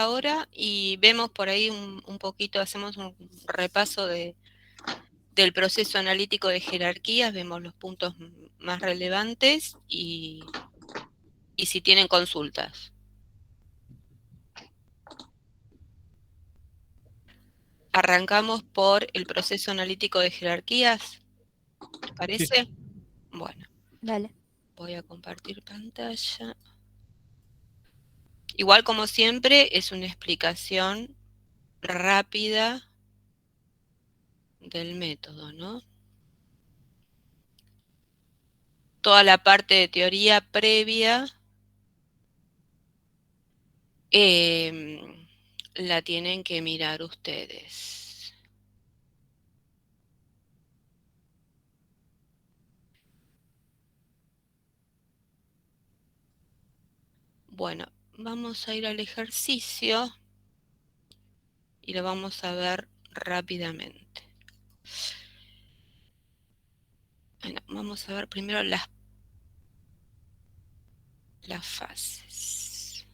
ahora y vemos por ahí un poquito, hacemos un repaso del proceso analítico de jerarquías, vemos los puntos más relevantes y si tienen consultas. Arrancamos por el proceso analítico de jerarquías, ¿te parece? Sí. Bueno, Dale. voy a compartir pantalla. Igual como siempre, es una explicación rápida del método, ¿no? Toda la parte de teoría previa la tienen que mirar ustedes. Bueno, vamos a ir al ejercicio y lo vamos a ver rápidamente. Bueno, vamos a ver primero las fases.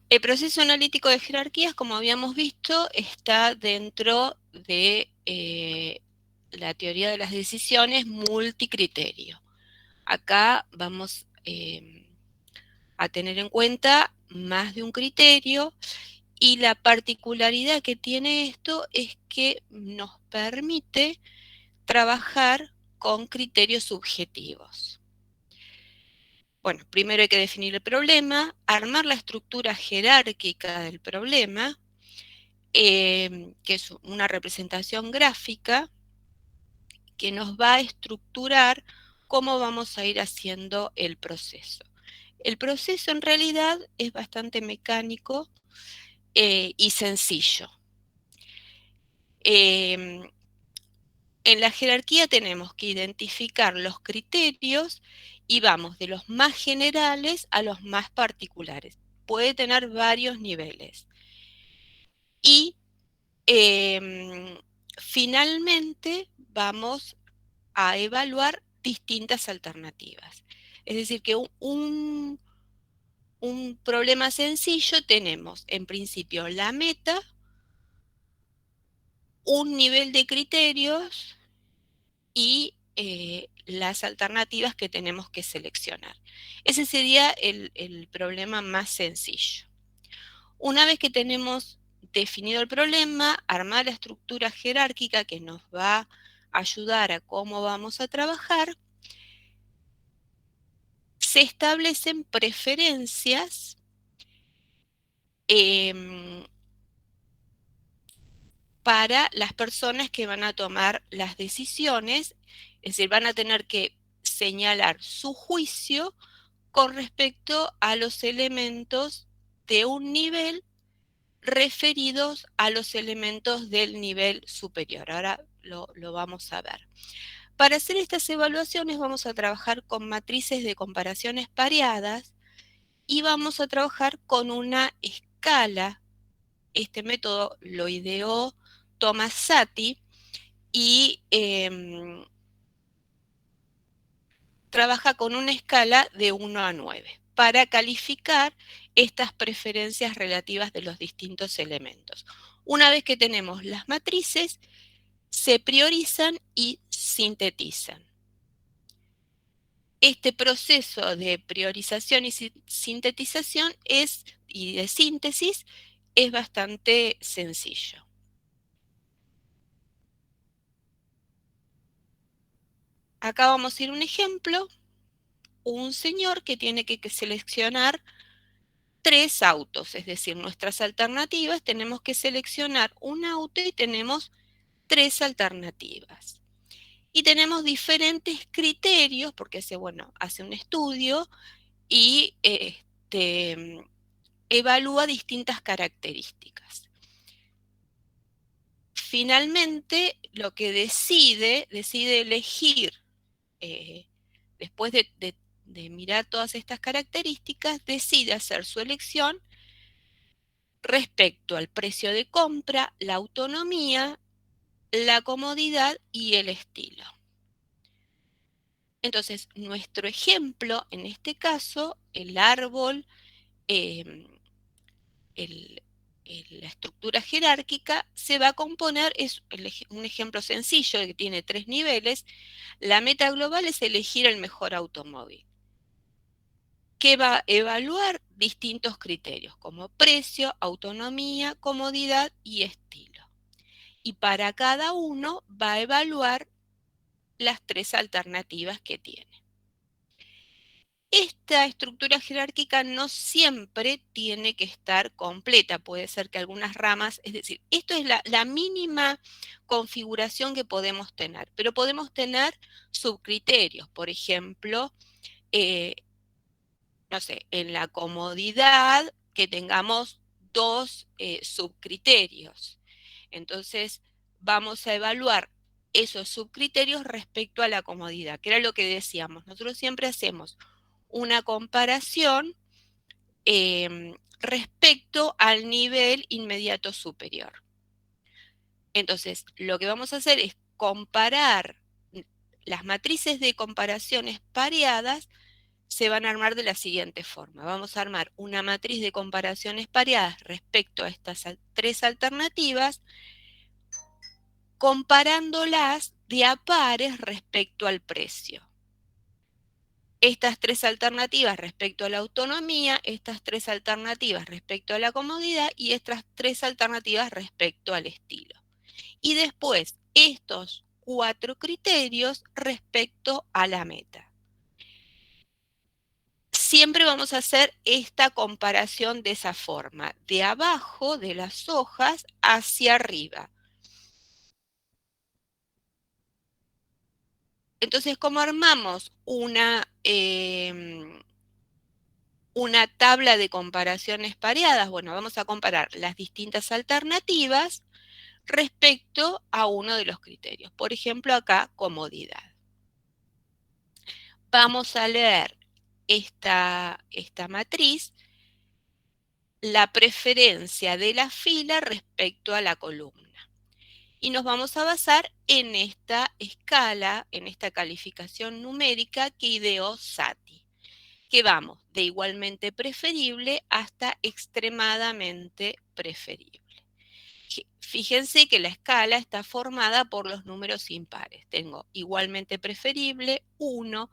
El proceso analítico de jerarquías, como habíamos visto, está dentro de la teoría de las decisiones multicriterio. Acá vamos a tener en cuenta más de un criterio y la particularidad que tiene esto es que nos permite trabajar con criterios subjetivos. Bueno, primero hay que definir el problema, armar la estructura jerárquica del problema, que es una representación gráfica que nos va a estructurar cómo vamos a ir haciendo el proceso. El proceso en realidad es bastante mecánico y sencillo. En la jerarquía tenemos que identificar los criterios y vamos de los más generales a los más particulares. Puede tener varios niveles. Y finalmente vamos a evaluar distintas alternativas. Es decir, que un problema sencillo tenemos en principio la meta, un nivel de criterios y las alternativas que tenemos que seleccionar. Ese sería el problema más sencillo. Una vez que tenemos definido el problema, armar la estructura jerárquica que nos va a ayudar a cómo vamos a trabajar, se establecen preferencias para las personas que van a tomar las decisiones, es decir, van a tener que señalar su juicio con respecto a los elementos de un nivel referidos a los elementos del nivel superior. Ahora lo vamos a ver. Para hacer estas evaluaciones vamos a trabajar con matrices de comparaciones pareadas y vamos a trabajar con una escala. Este método lo ideó Tomassati y trabaja con una escala de 1 a 9 para calificar estas preferencias relativas de los distintos elementos. Una vez que tenemos las matrices, se priorizan y sintetizan. Este proceso de priorización y sintetización y de síntesis es bastante sencillo. Acá vamos a ir a un ejemplo. Un señor que tiene que seleccionar 3 autos, es decir, nuestras alternativas, tenemos que seleccionar un auto y tenemos 3 alternativas. Y tenemos diferentes criterios, porque hace un estudio y evalúa distintas características. Finalmente, lo que decide elegir, después de mirar todas estas características, decide hacer su elección respecto al precio de compra, la autonomía, la comodidad y el estilo. Entonces, nuestro ejemplo, en este caso, el árbol, eh, la estructura jerárquica se va a componer, es un ejemplo sencillo que tiene 3 niveles. La meta global es elegir el mejor automóvil, que va a evaluar distintos criterios como precio, autonomía, comodidad y estilo. Y para cada uno va a evaluar las 3 alternativas que tiene. Esta estructura jerárquica no siempre tiene que estar completa, puede ser que algunas ramas, es decir, esto es la mínima configuración que podemos tener, pero podemos tener subcriterios, por ejemplo, eh, no sé, en la comodidad que tengamos 2 subcriterios. Entonces, vamos a evaluar esos subcriterios respecto a la comodidad, que era lo que decíamos. Nosotros siempre hacemos una comparación respecto al nivel inmediato superior. Entonces, lo que vamos a hacer es comparar las matrices de comparaciones pareadas. Se van a armar de la siguiente forma. Vamos a armar una matriz de comparaciones pareadas respecto a estas 3 alternativas, comparándolas de a pares respecto al precio. Estas 3 alternativas respecto a la autonomía, estas 3 alternativas respecto a la comodidad y estas 3 alternativas respecto al estilo. Y después estos 4 criterios respecto a la meta. Siempre vamos a hacer esta comparación de esa forma, de abajo de las hojas hacia arriba. Entonces, ¿cómo armamos una tabla de comparaciones pareadas? Bueno, vamos a comparar las distintas alternativas respecto a uno de los criterios. Por ejemplo, acá, comodidad. Vamos a leer esta matriz, la preferencia de la fila respecto a la columna. Y nos vamos a basar en esta escala, en esta calificación numérica que ideó Satie, que vamos de igualmente preferible hasta extremadamente preferible. Fíjense que la escala está formada por los números impares. Tengo igualmente preferible 1,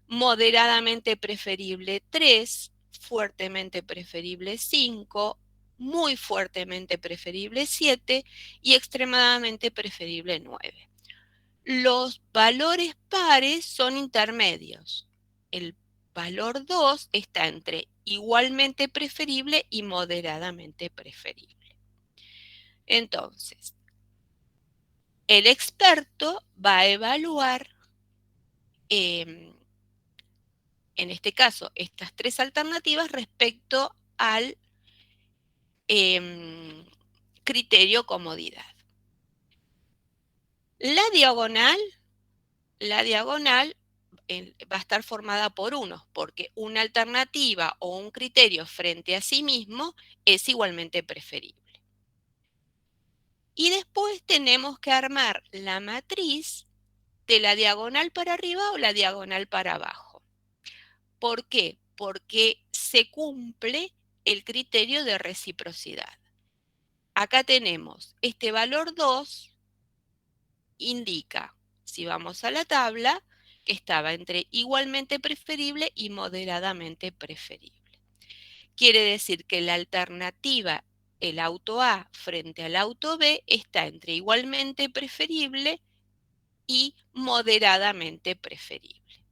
moderadamente preferible 3, fuertemente preferible 5, muy fuertemente preferible 7 y extremadamente preferible 9. Los valores pares son intermedios. El valor 2 está entre igualmente preferible y moderadamente preferible. Entonces, el experto va a evaluar, en este caso, estas 3 alternativas respecto al criterio comodidad. La diagonal va a estar formada por unos, porque una alternativa o un criterio frente a sí mismo es igualmente preferible. Y después tenemos que armar la matriz de la diagonal para arriba o la diagonal para abajo. ¿Por qué? Porque se cumple el criterio de reciprocidad. Acá tenemos este valor 2, indica, si vamos a la tabla, que estaba entre igualmente preferible y moderadamente preferible. Quiere decir que la alternativa, el auto A frente al auto B, está entre igualmente preferible y moderadamente preferible.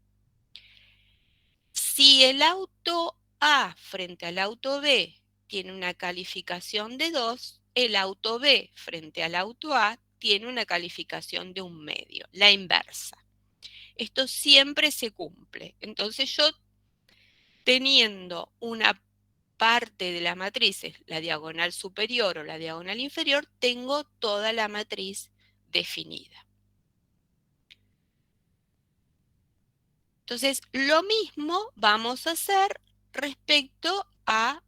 Si el auto A frente al auto B tiene una calificación de 2, el auto B frente al auto A tiene una calificación de 1 medio, la inversa. Esto siempre se cumple. Entonces yo, teniendo una parte de la matriz, la diagonal superior o la diagonal inferior, tengo toda la matriz definida. Entonces, lo mismo vamos a hacer respecto a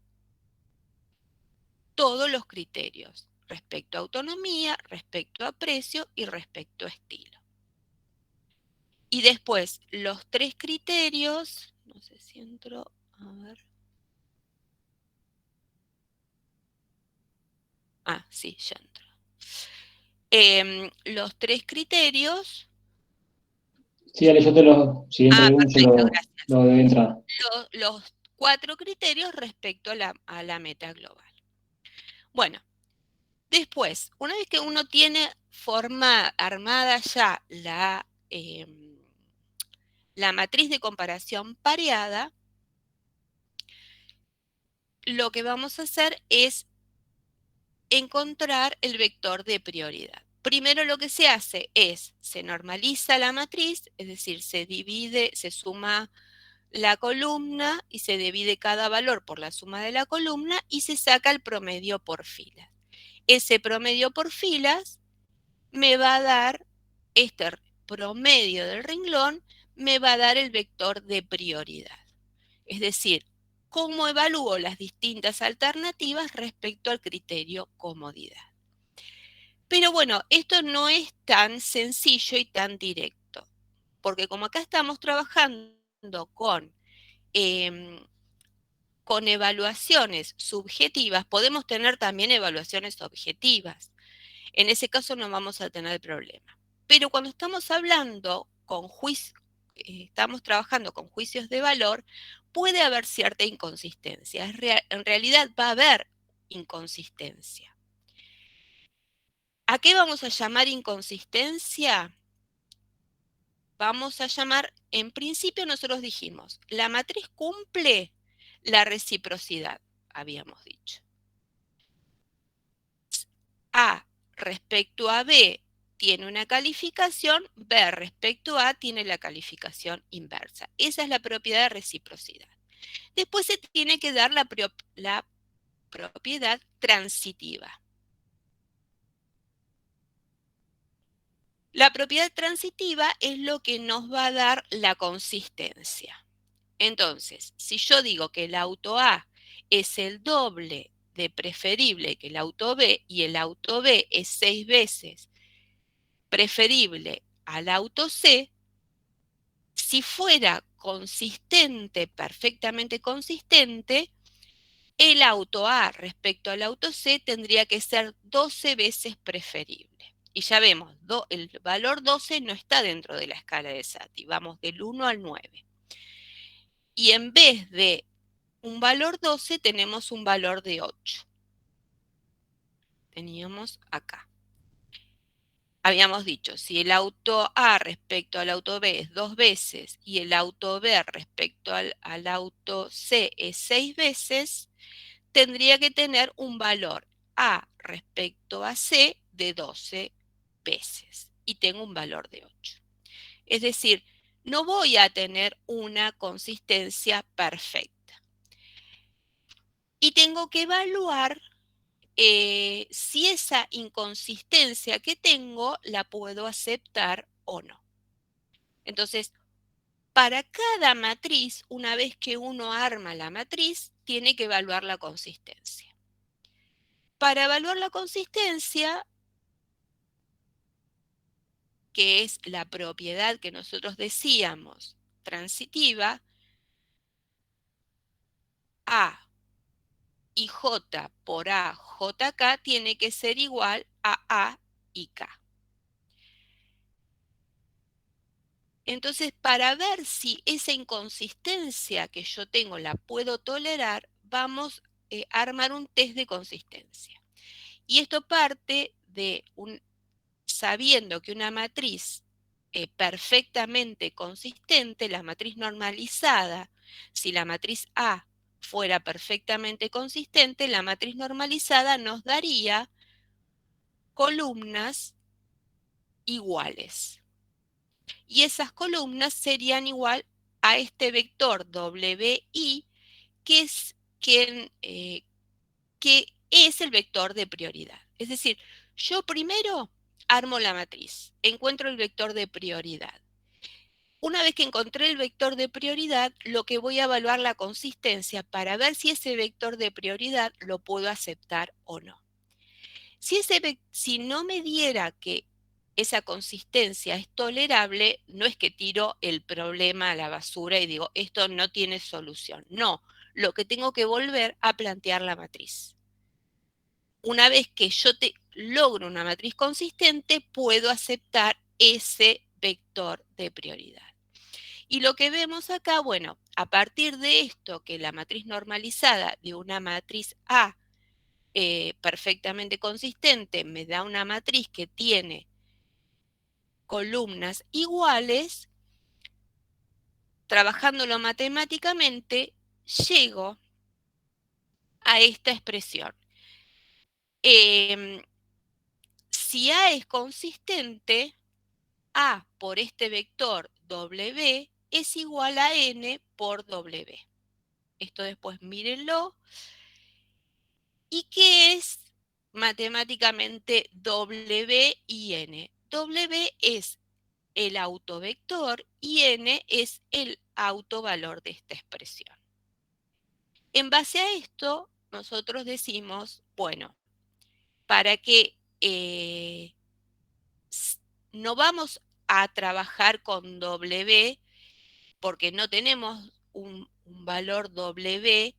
todos los criterios, respecto a autonomía, respecto a precio y respecto a estilo. Y después, los 3 criterios, no sé si entro, a ver. Ah, sí, ya entro. Los 3 criterios. Sí, dale, si entra Ah, algún, perfecto, gracias. lo doy entrada. Los 4 criterios respecto a la meta global. Bueno, después, una vez que uno tiene armada ya la matriz de comparación pareada, lo que vamos a hacer es encontrar el vector de prioridad. Primero lo que se hace es, se normaliza la matriz, es decir, se divide, se suma la columna y se divide cada valor por la suma de la columna y se saca el promedio por filas. Ese promedio por filas me va a dar, este promedio del renglón, me va a dar el vector de prioridad. Es decir, cómo evalúo las distintas alternativas respecto al criterio comodidad. Pero bueno, esto no es tan sencillo y tan directo, porque como acá estamos trabajando con evaluaciones subjetivas, podemos tener también evaluaciones objetivas. En ese caso no vamos a tener problema. Pero cuando estamos hablando estamos trabajando con juicios de valor, puede haber cierta inconsistencia. En realidad va a haber inconsistencia. ¿A qué vamos a llamar inconsistencia? Vamos a llamar, en principio nosotros dijimos, la matriz cumple la reciprocidad, habíamos dicho. A respecto a B tiene una calificación, B respecto a tiene la calificación inversa. Esa es la propiedad de reciprocidad. Después se tiene que dar la propiedad transitiva. La propiedad transitiva es lo que nos va a dar la consistencia. Entonces, si yo digo que el auto A es el doble de preferible que el auto B y el auto B es 6 veces preferible al auto C, si fuera consistente, perfectamente consistente, el auto A respecto al auto C tendría que ser 12 veces preferible. Y ya vemos, el valor 12 no está dentro de la escala de Sati, vamos del 1 al 9. Y en vez de un valor 12 tenemos un valor de 8. Teníamos acá. Habíamos dicho, si el auto A respecto al auto B es 2 veces y el auto B respecto al auto C es 6 veces, tendría que tener un valor A respecto a C de 12 veces y tengo un valor de 8. Es decir, no voy a tener una consistencia perfecta. Y tengo que evaluar si esa inconsistencia que tengo la puedo aceptar o no. Entonces, para cada matriz, una vez que uno arma la matriz, tiene que evaluar la consistencia. Para evaluar la consistencia, que es la propiedad que nosotros decíamos transitiva, A y J por A, JK tiene que ser igual a A y K. Entonces, para ver si esa inconsistencia que yo tengo la puedo tolerar, vamos a armar un test de consistencia. Y esto parte de sabiendo que una matriz perfectamente consistente, la matriz normalizada, si la matriz A fuera perfectamente consistente, la matriz normalizada nos daría columnas iguales. Y esas columnas serían igual a este vector WI, que es el vector de prioridad. Es decir, yo primero armo la matriz, encuentro el vector de prioridad. Una vez que encontré el vector de prioridad, lo que voy a evaluar la consistencia para ver si ese vector de prioridad lo puedo aceptar o no. Si no me diera que esa consistencia es tolerable, no es que tiro el problema a la basura y digo, esto no tiene solución. No, lo que tengo que volver a plantear la matriz. Una vez que yo logro una matriz consistente, puedo aceptar ese vector de prioridad. Y lo que vemos acá, bueno, a partir de esto, que la matriz normalizada de una matriz A perfectamente consistente me da una matriz que tiene columnas iguales, trabajándolo matemáticamente, llego a esta expresión. Si A es consistente, A por este vector W es igual a N por W. Esto después mírenlo. ¿Y qué es matemáticamente W y N? W es el autovector y N es el autovalor de esta expresión. En base a esto, nosotros decimos, bueno, para que no vamos a trabajar con W porque no tenemos un valor W,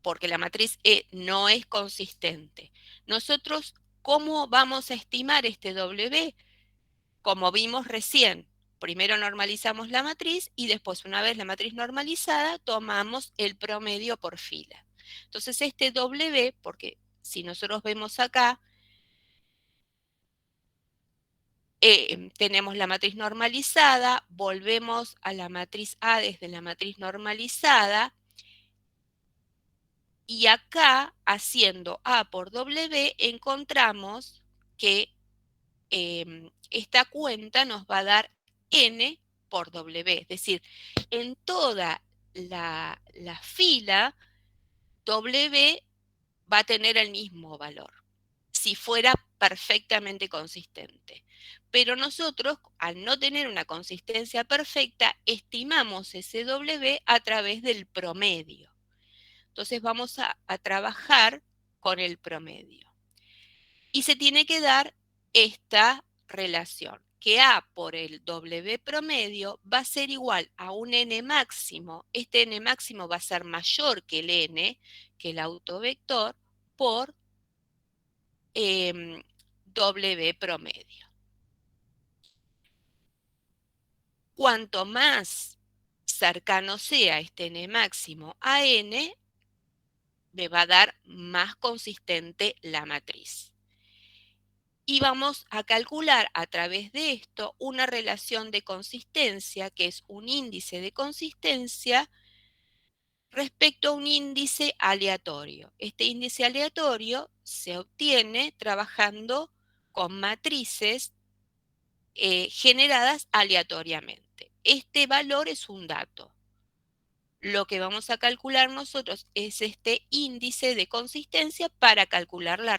porque la matriz E no es consistente. Nosotros, ¿cómo vamos a estimar este W? Como vimos recién, primero normalizamos la matriz y después, una vez la matriz normalizada, tomamos el promedio por fila. Entonces, este W, porque si nosotros vemos acá, tenemos la matriz normalizada, volvemos a la matriz A desde la matriz normalizada, y acá, haciendo A por W, encontramos que esta cuenta nos va a dar N por W. Es decir, en toda la fila, W va a tener el mismo valor, si fuera perfectamente consistente. Pero nosotros, al no tener una consistencia perfecta, estimamos ese W a través del promedio. Entonces vamos a trabajar con el promedio. Y se tiene que dar esta relación, que A por el W promedio va a ser igual a un N máximo. Este N máximo va a ser mayor que el N, que el autovector, por W promedio. Cuanto más cercano sea este N máximo a N, me va a dar más consistente la matriz. Y vamos a calcular a través de esto una relación de consistencia, que es un índice de consistencia respecto a un índice aleatorio. Este índice aleatorio se obtiene trabajando con matrices generadas aleatoriamente. Este valor es un dato. Lo que vamos a calcular nosotros es este índice de consistencia para calcular la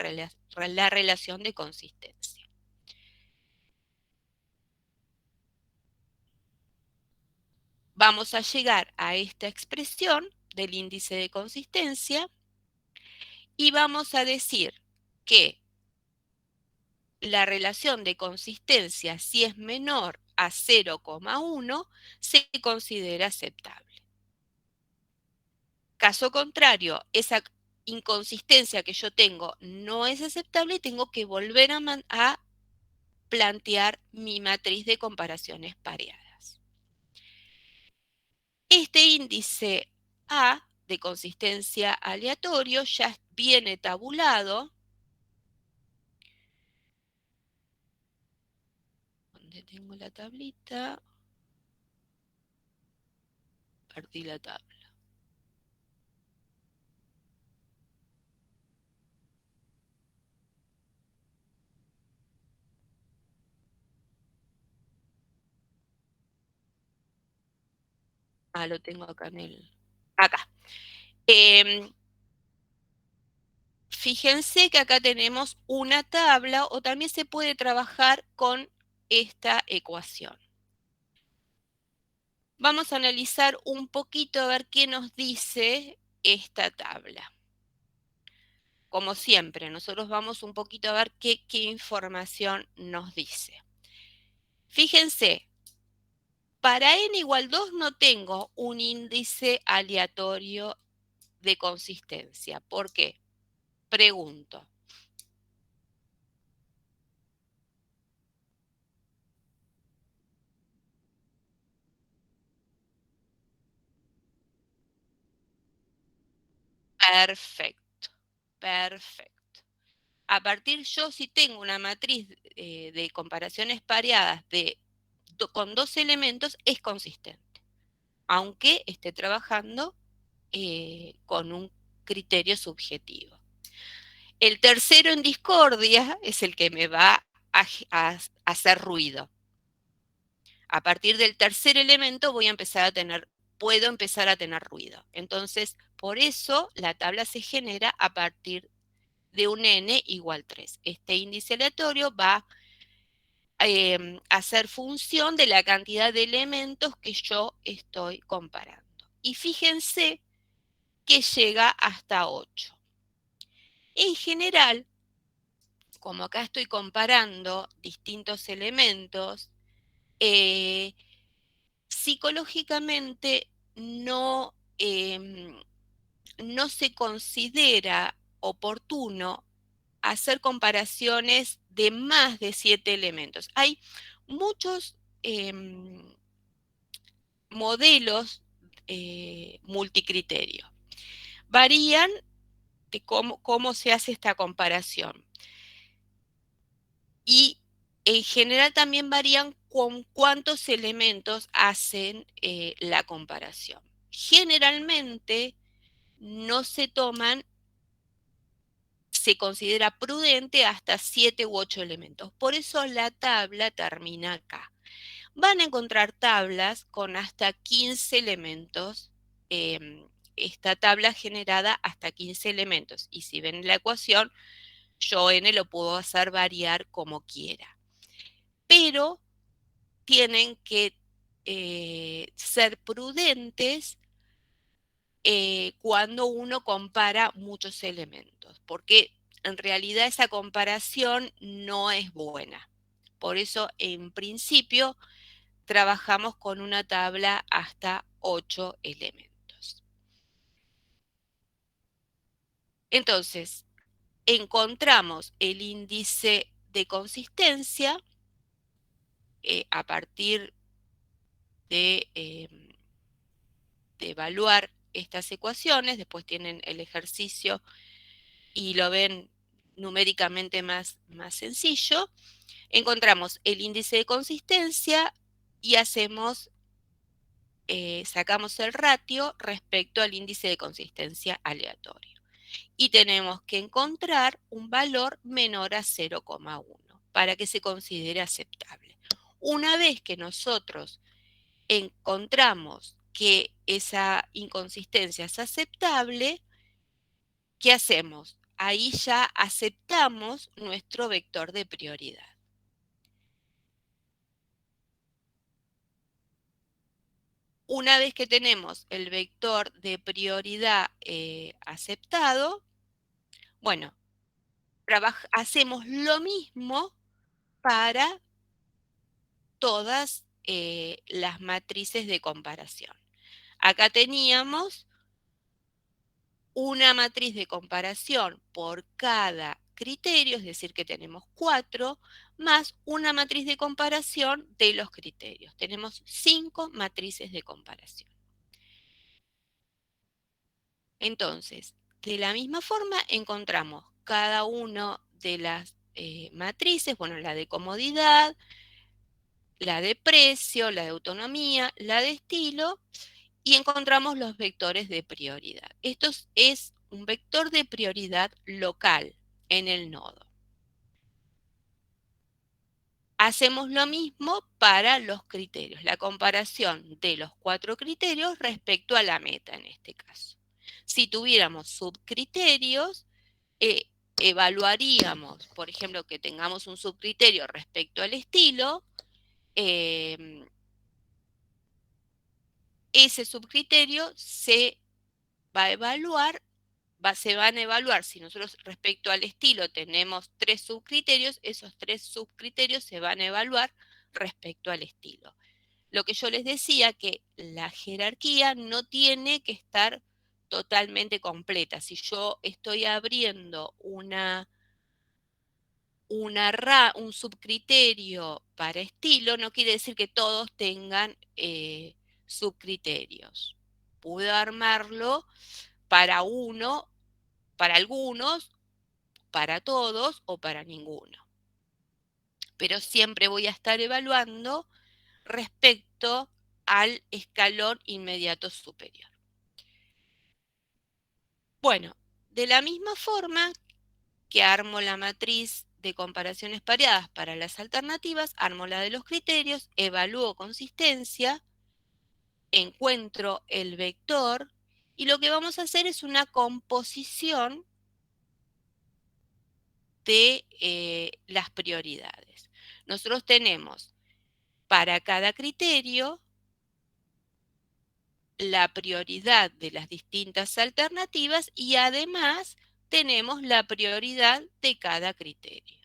relación de consistencia. Vamos a llegar a esta expresión del índice de consistencia y vamos a decir que la relación de consistencia, si es menor a 0,1, se considera aceptable. Caso contrario, esa inconsistencia que yo tengo no es aceptable y tengo que volver a plantear mi matriz de comparaciones pareadas. Este índice A de consistencia aleatorio ya viene tabulado. ¿Dónde tengo la tablita? Perdí la tabla. Ah, lo tengo acá en el... Acá. Fíjense que acá tenemos una tabla o también se puede trabajar con esta ecuación. Vamos a analizar un poquito a ver qué nos dice esta tabla. como siempre, nosotros vamos un poquito a ver qué información nos dice. Fíjense, para n igual 2 no tengo un índice aleatorio de consistencia. ¿Por qué? Pregunto. Perfecto, perfecto. A partir yo si tengo una matriz de comparaciones pareadas con 2 elementos, es consistente, aunque esté trabajando con un criterio subjetivo. El tercero en discordia es el que me va a hacer ruido. A partir del tercer elemento puedo empezar a tener ruido. Entonces, por eso la tabla se genera a partir de un n igual 3. Este índice aleatorio va a ser función de la cantidad de elementos que yo estoy comparando. Y fíjense que llega hasta 8. En general, como acá estoy comparando distintos elementos, psicológicamente no se considera oportuno hacer comparaciones de más de 7 elementos. Hay muchos modelos multicriterio. Varían de cómo se hace esta comparación. Y en general también varían con cuántos elementos hacen la comparación. Generalmente no se considera prudente hasta 7 u 8 elementos. Por eso la tabla termina acá. Van a encontrar tablas con hasta 15 elementos. Esta tabla generada hasta 15 elementos. Y si ven la ecuación, yo n lo puedo hacer variar como quiera. Pero tienen que ser prudentes cuando uno compara muchos elementos, porque en realidad esa comparación no es buena. Por eso, en principio, trabajamos con una tabla hasta 8 elementos. Entonces, encontramos el índice de consistencia a partir de evaluar estas ecuaciones. Después tienen el ejercicio y lo ven numéricamente más sencillo. Encontramos el índice de consistencia y sacamos el ratio respecto al índice de consistencia aleatorio. Y tenemos que encontrar un valor menor a 0,1 para que se considere aceptable. Una vez que nosotros encontramos que esa inconsistencia es aceptable, ¿qué hacemos? Ahí ya aceptamos nuestro vector de prioridad. Una vez que tenemos el vector de prioridad aceptado, bueno, hacemos lo mismo para todas las matrices de comparación. Acá teníamos una matriz de comparación por cada criterio, es decir, que tenemos 4, más una matriz de comparación de los criterios. Tenemos 5 matrices de comparación. Entonces, de la misma forma encontramos cada una de las matrices, bueno, la de comodidad, la de precio, la de autonomía, la de estilo, y encontramos los vectores de prioridad. Esto es un vector de prioridad local en el nodo. Hacemos lo mismo para los criterios, la comparación de los 4 criterios respecto a la meta en este caso. Si tuviéramos subcriterios, evaluaríamos, por ejemplo, que tengamos un subcriterio respecto al estilo, ese subcriterio se va a evaluar se van a evaluar, si nosotros respecto al estilo tenemos 3 subcriterios, esos 3 subcriterios se van a evaluar respecto al estilo. Lo que yo les decía, que la jerarquía no tiene que estar totalmente completa. Si yo estoy abriendo un subcriterio para estilo, no quiere decir que todos tengan subcriterios. Puedo armarlo para uno, para algunos, para todos o para ninguno. Pero siempre voy a estar evaluando respecto al escalón inmediato superior. Bueno, de la misma forma que armo la matriz de comparaciones pareadas para las alternativas, armo la de los criterios, evalúo consistencia, encuentro el vector y lo que vamos a hacer es una composición de las prioridades. Nosotros tenemos para cada criterio la prioridad de las distintas alternativas y además tenemos la prioridad de cada criterio.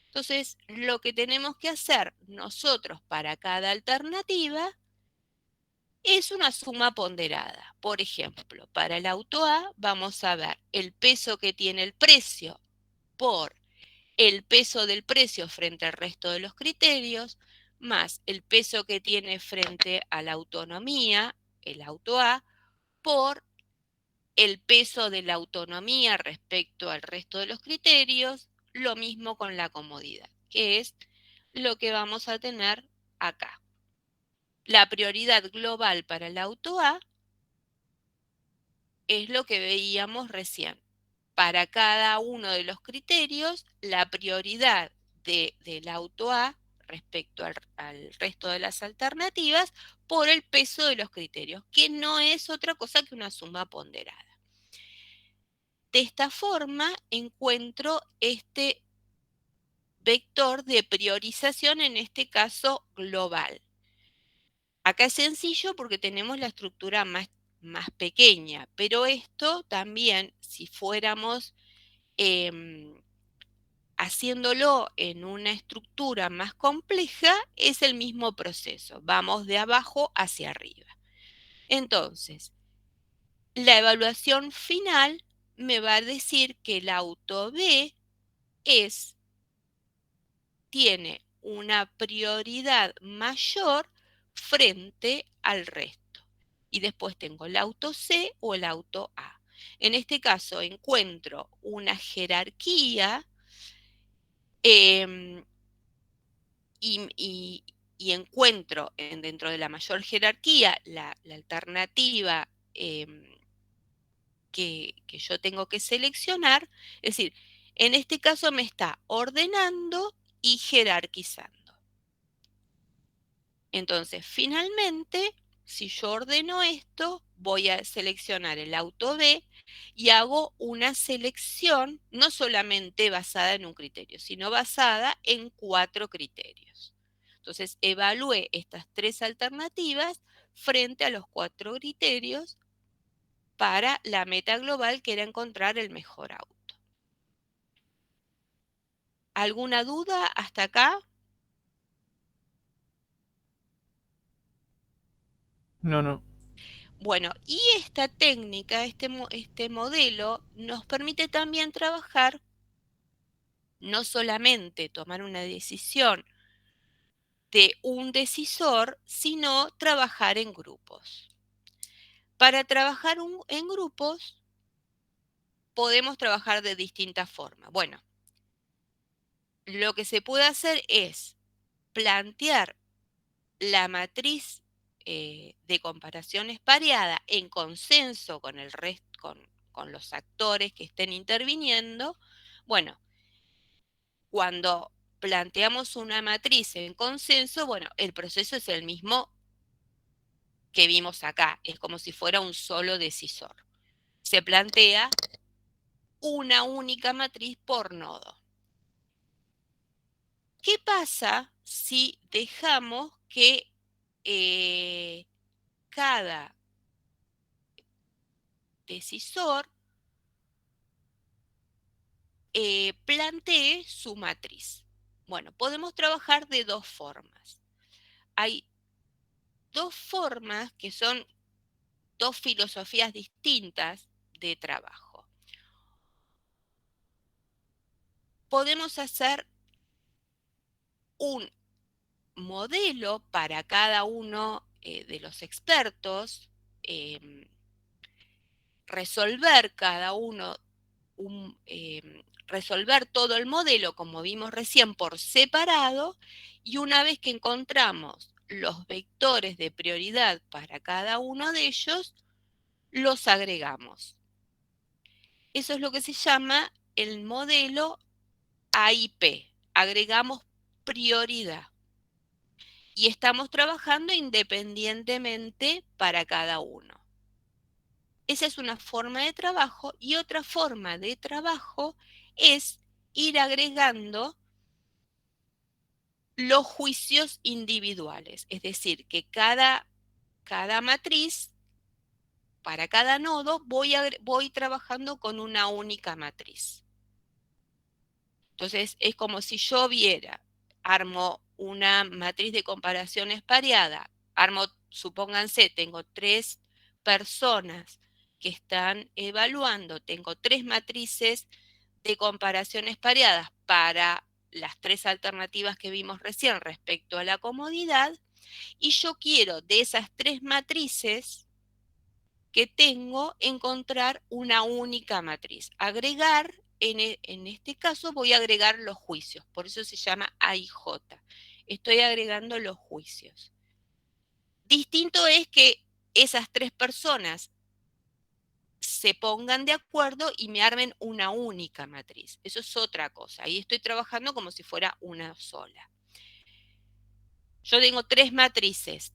Entonces, lo que tenemos que hacer nosotros para cada alternativa es una suma ponderada. Por ejemplo, para el auto A vamos a ver el peso que tiene el precio por el peso del precio frente al resto de los criterios, más el peso que tiene frente a la autonomía, el auto A, por el peso de la autonomía respecto al resto de los criterios, lo mismo con la comodidad, que es lo que vamos a tener acá. La prioridad global para el auto A es lo que veíamos recién. Para cada uno de los criterios, la prioridad del auto A respecto al resto de las alternativas por el peso de los criterios, que no es otra cosa que una suma ponderada. De esta forma encuentro este vector de priorización, en este caso global. Acá es sencillo porque tenemos la estructura más pequeña, pero esto también, si fuéramos haciéndolo en una estructura más compleja, es el mismo proceso. Vamos de abajo hacia arriba. Entonces, la evaluación final me va a decir que el auto B tiene una prioridad mayor frente al resto. Y después tengo el auto C o el auto A. En este caso encuentro una jerarquía eh, y encuentro dentro de la mayor jerarquía la alternativa que yo tengo que seleccionar. Es decir, en este caso me está ordenando y jerarquizando. Entonces, finalmente, si yo ordeno esto, voy a seleccionar el auto B y hago una selección no solamente basada en un criterio, sino basada en 4 criterios. Entonces, evalué estas 3 alternativas frente a los 4 criterios para la meta global, que era encontrar el mejor auto. ¿Alguna duda hasta acá? No. Bueno, y esta técnica, este modelo, nos permite también trabajar, no solamente tomar una decisión de un decisor, sino trabajar en grupos. Para trabajar en grupos, podemos trabajar de distintas formas. Bueno, lo que se puede hacer es plantear la matriz de comparaciones pareada en consenso con el resto, con los actores que estén interviniendo. Bueno, cuando planteamos una matriz en consenso, bueno, el proceso es el mismo que vimos acá, es como si fuera un solo decisor. Se plantea una única matriz por nodo. ¿Qué pasa si dejamos que cada decisor plantee su matriz. Bueno, podemos trabajar de dos formas. Hay dos formas que son dos filosofías distintas de trabajo. Podemos hacer un modelo para cada uno de los expertos, resolver cada uno, resolver todo el modelo, como vimos recién, por separado, y una vez que encontramos los vectores de prioridad para cada uno de ellos, los agregamos. Eso es lo que se llama el modelo AIP. Agregamos prioridad. Y estamos trabajando independientemente para cada uno. Esa es una forma de trabajo, y otra forma de trabajo es ir agregando los juicios individuales. Es decir, que cada matriz, para cada nodo, voy trabajando con una única matriz. Entonces, es como si yo armo una matriz de comparación espariada, supónganse, tengo 3 personas que están evaluando, tengo 3 matrices de comparación espariadas para las 3 alternativas que vimos recién respecto a la comodidad, y yo quiero de esas 3 matrices que tengo encontrar una única matriz. Agregar, en este caso voy a agregar los juicios, por eso se llama AIJ. Estoy agregando los juicios. Distinto es que esas 3 personas se pongan de acuerdo y me armen una única matriz. Eso es otra cosa. Ahí estoy trabajando como si fuera una sola. Yo tengo 3 matrices,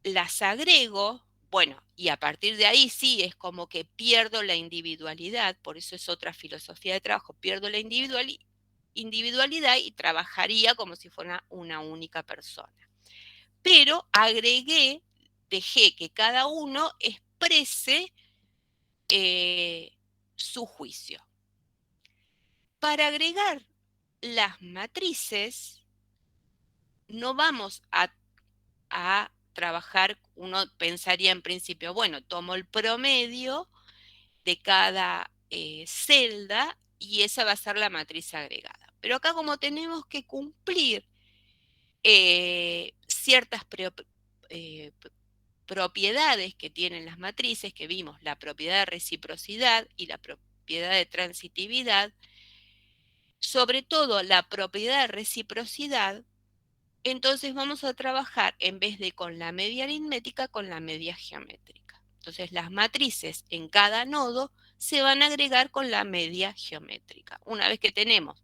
las agrego, bueno, y a partir de ahí sí es como que pierdo la individualidad, por eso es otra filosofía de trabajo, pierdo la individualidad y trabajaría como si fuera una única persona. Pero dejé que cada uno exprese su juicio. Para agregar las matrices, no vamos a trabajar, uno pensaría en principio, bueno, tomo el promedio de cada celda y esa va a ser la matriz agregada. Pero acá, como tenemos que cumplir ciertas propiedades que tienen las matrices, que vimos, la propiedad de reciprocidad y la propiedad de transitividad, sobre todo la propiedad de reciprocidad, entonces vamos a trabajar, en vez de con la media aritmética, con la media geométrica. Entonces las matrices en cada nodo se van a agregar con la media geométrica. Una vez que tenemos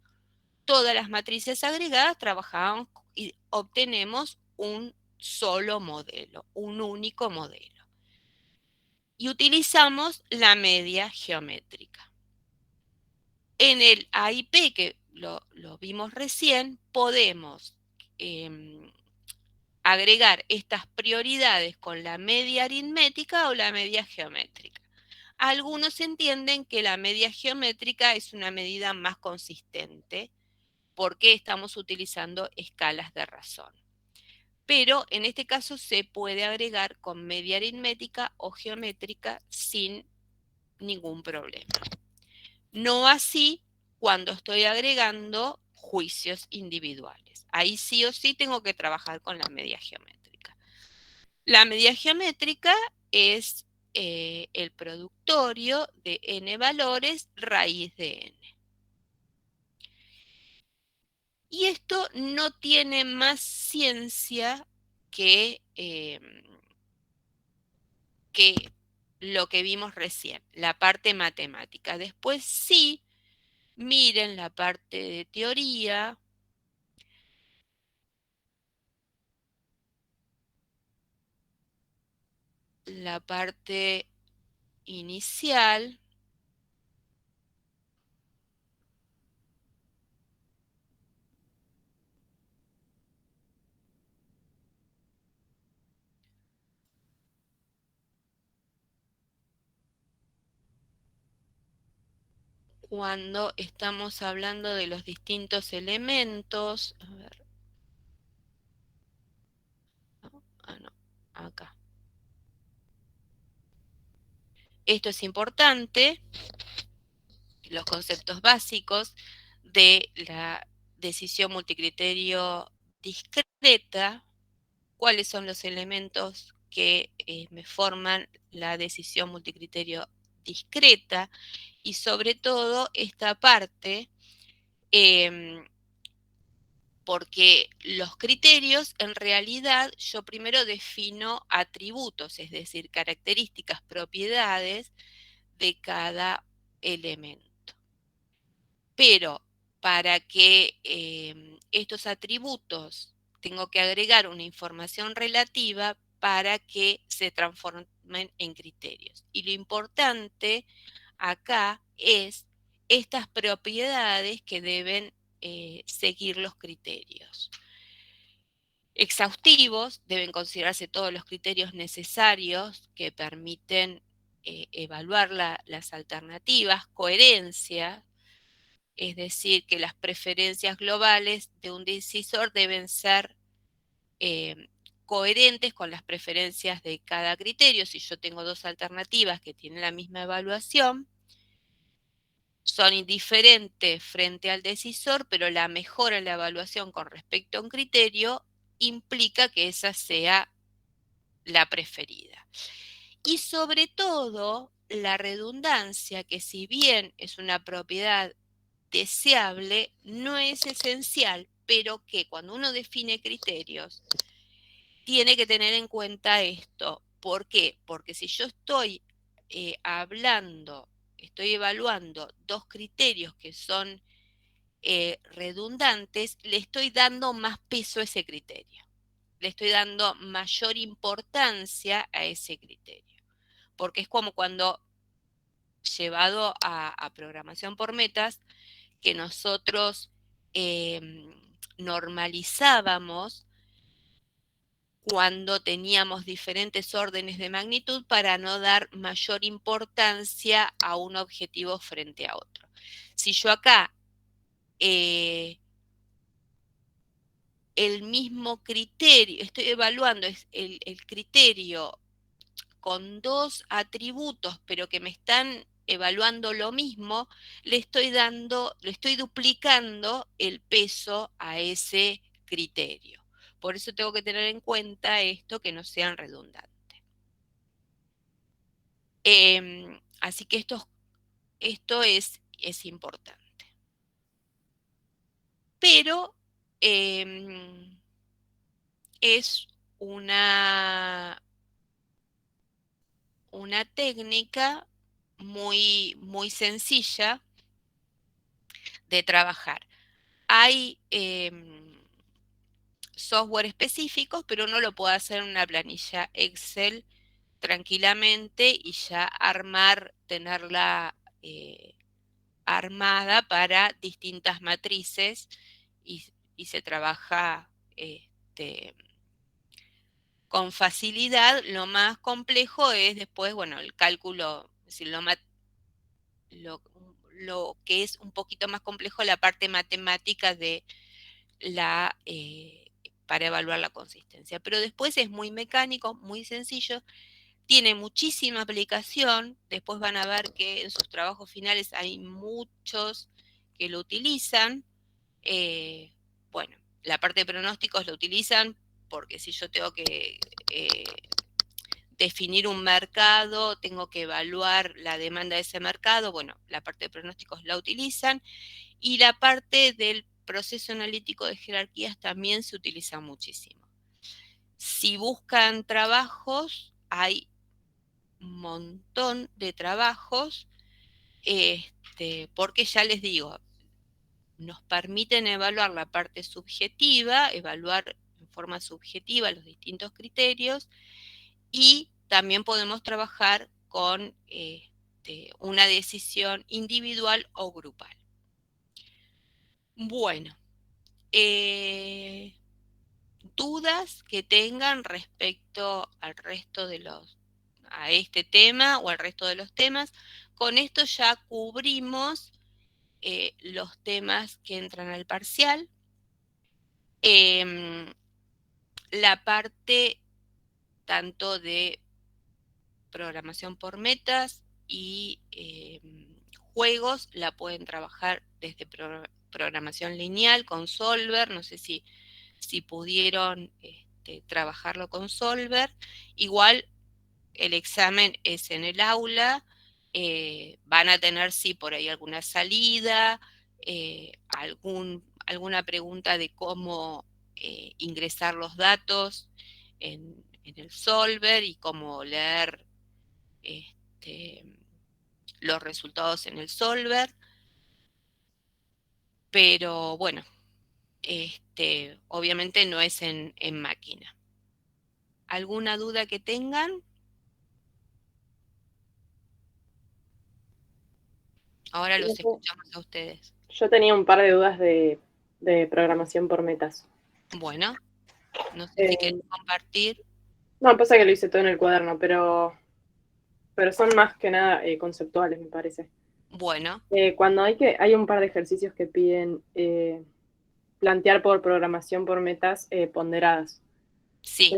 todas las matrices agregadas, trabajamos y obtenemos un solo modelo, un único modelo. Y utilizamos la media geométrica. En el AIP, que lo vimos recién, podemos agregar estas prioridades con la media aritmética o la media geométrica. Algunos entienden que la media geométrica es una medida más consistente porque estamos utilizando escalas de razón. Pero en este caso se puede agregar con media aritmética o geométrica sin ningún problema. No así cuando estoy agregando juicios individuales. Ahí sí o sí tengo que trabajar con la media geométrica. La media geométrica es el productorio de n valores raíz de n. Y esto no tiene más ciencia que lo que vimos recién, la parte matemática. Después sí, miren la parte de teoría. La parte inicial. cuando estamos hablando de los distintos elementos. A ver. No, acá. Esto es importante, los conceptos básicos de la decisión multicriterio discreta, cuáles son los elementos que me forman la decisión multicriterio discreta y sobre todo esta parte, porque los criterios en realidad yo primero defino atributos, es decir, características, propiedades de cada elemento. Pero para que estos atributos tengo que agregar una información relativa para que se transformen en criterios. Y lo importante acá es estas propiedades que deben seguir los criterios. Exhaustivos, deben considerarse todos los criterios necesarios que permiten evaluar las alternativas, coherencia, es decir, que las preferencias globales de un decisor deben ser coherentes con las preferencias de cada criterio. Si yo tengo dos alternativas que tienen la misma evaluación, son indiferentes frente al decisor, pero la mejora en la evaluación con respecto a un criterio implica que esa sea la preferida. Y sobre todo, la redundancia, que si bien es una propiedad deseable, no es esencial, pero que cuando uno define criterios, tiene que tener en cuenta esto. ¿Por qué? Porque si yo estoy estoy evaluando dos criterios que son redundantes, le estoy dando más peso a ese criterio. Le estoy dando mayor importancia a ese criterio. Porque es como cuando, llevado a programación por metas, que nosotros normalizábamos cuando teníamos diferentes órdenes de magnitud para no dar mayor importancia a un objetivo frente a otro. Si yo acá el mismo criterio, estoy evaluando el criterio con dos atributos, pero que me están evaluando lo mismo, le estoy duplicando el peso a ese criterio. Por eso tengo que tener en cuenta esto, que no sean redundantes. Así que esto es importante. Pero es una técnica muy, muy sencilla de trabajar. Hay software específicos, pero uno lo puede hacer en una planilla Excel tranquilamente y ya tenerla armada para distintas matrices y se trabaja con facilidad. Lo más complejo es después, bueno, el cálculo, es decir, lo que es un poquito más complejo, la parte matemática de para evaluar la consistencia. Pero después es muy mecánico, muy sencillo, tiene muchísima aplicación. Después van a ver que en sus trabajos finales hay muchos que lo utilizan. Bueno, la parte de pronósticos lo utilizan porque si yo tengo que definir un mercado, tengo que evaluar la demanda de ese mercado, bueno, la parte de pronósticos la utilizan, y la parte del proceso analítico de jerarquías también se utiliza muchísimo. Si buscan trabajos, hay un montón de trabajos, porque ya les digo, nos permiten evaluar la parte subjetiva, evaluar en forma subjetiva los distintos criterios, y también podemos trabajar con una decisión individual o grupal. Bueno, dudas que tengan respecto al resto a este tema o al resto de los temas. Con esto ya cubrimos los temas que entran al parcial, la parte tanto de programación por metas y juegos la pueden trabajar desde programación lineal con Solver. No sé si pudieron trabajarlo con Solver. Igual el examen es en el aula, van a tener sí por ahí alguna salida, alguna pregunta de cómo ingresar los datos en el Solver y cómo leer los resultados en el Solver, pero bueno, obviamente no es en máquina. ¿Alguna duda que tengan? Ahora los escuchamos a ustedes. Yo tenía un par de dudas de programación por metas. Bueno, no sé si quieren compartir. No, pasa que lo hice todo en el cuaderno, pero son más que nada conceptuales, me parece. Bueno. Cuando hay un par de ejercicios que piden plantear por programación por metas ponderadas. Sí.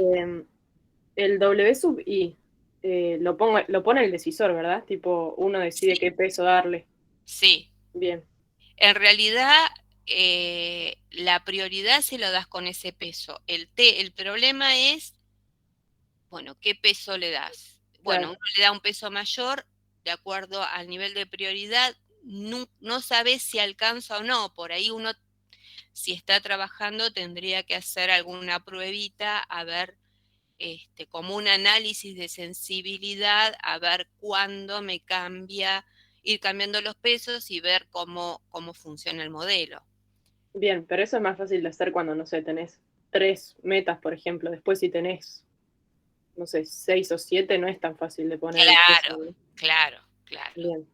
El W sub I lo pone el decisor, ¿verdad? Tipo, uno decide qué peso darle. Sí. Bien. En realidad, la prioridad se lo das con ese peso. El problema es, bueno, ¿qué peso le das? Bueno, Claro. uno le da un peso mayor de acuerdo al nivel de prioridad. No sabes si alcanza o no. Por ahí uno, si está trabajando, tendría que hacer alguna pruebita a ver, como un análisis de sensibilidad, a ver cuándo me ir cambiando los pesos y ver cómo funciona el modelo. Bien, pero eso es más fácil de hacer cuando, no sé, tenés 3 metas, por ejemplo. Después si tenés, no sé, 6 o 7, no es tan fácil de poner el peso, ¿no? Claro. Bien.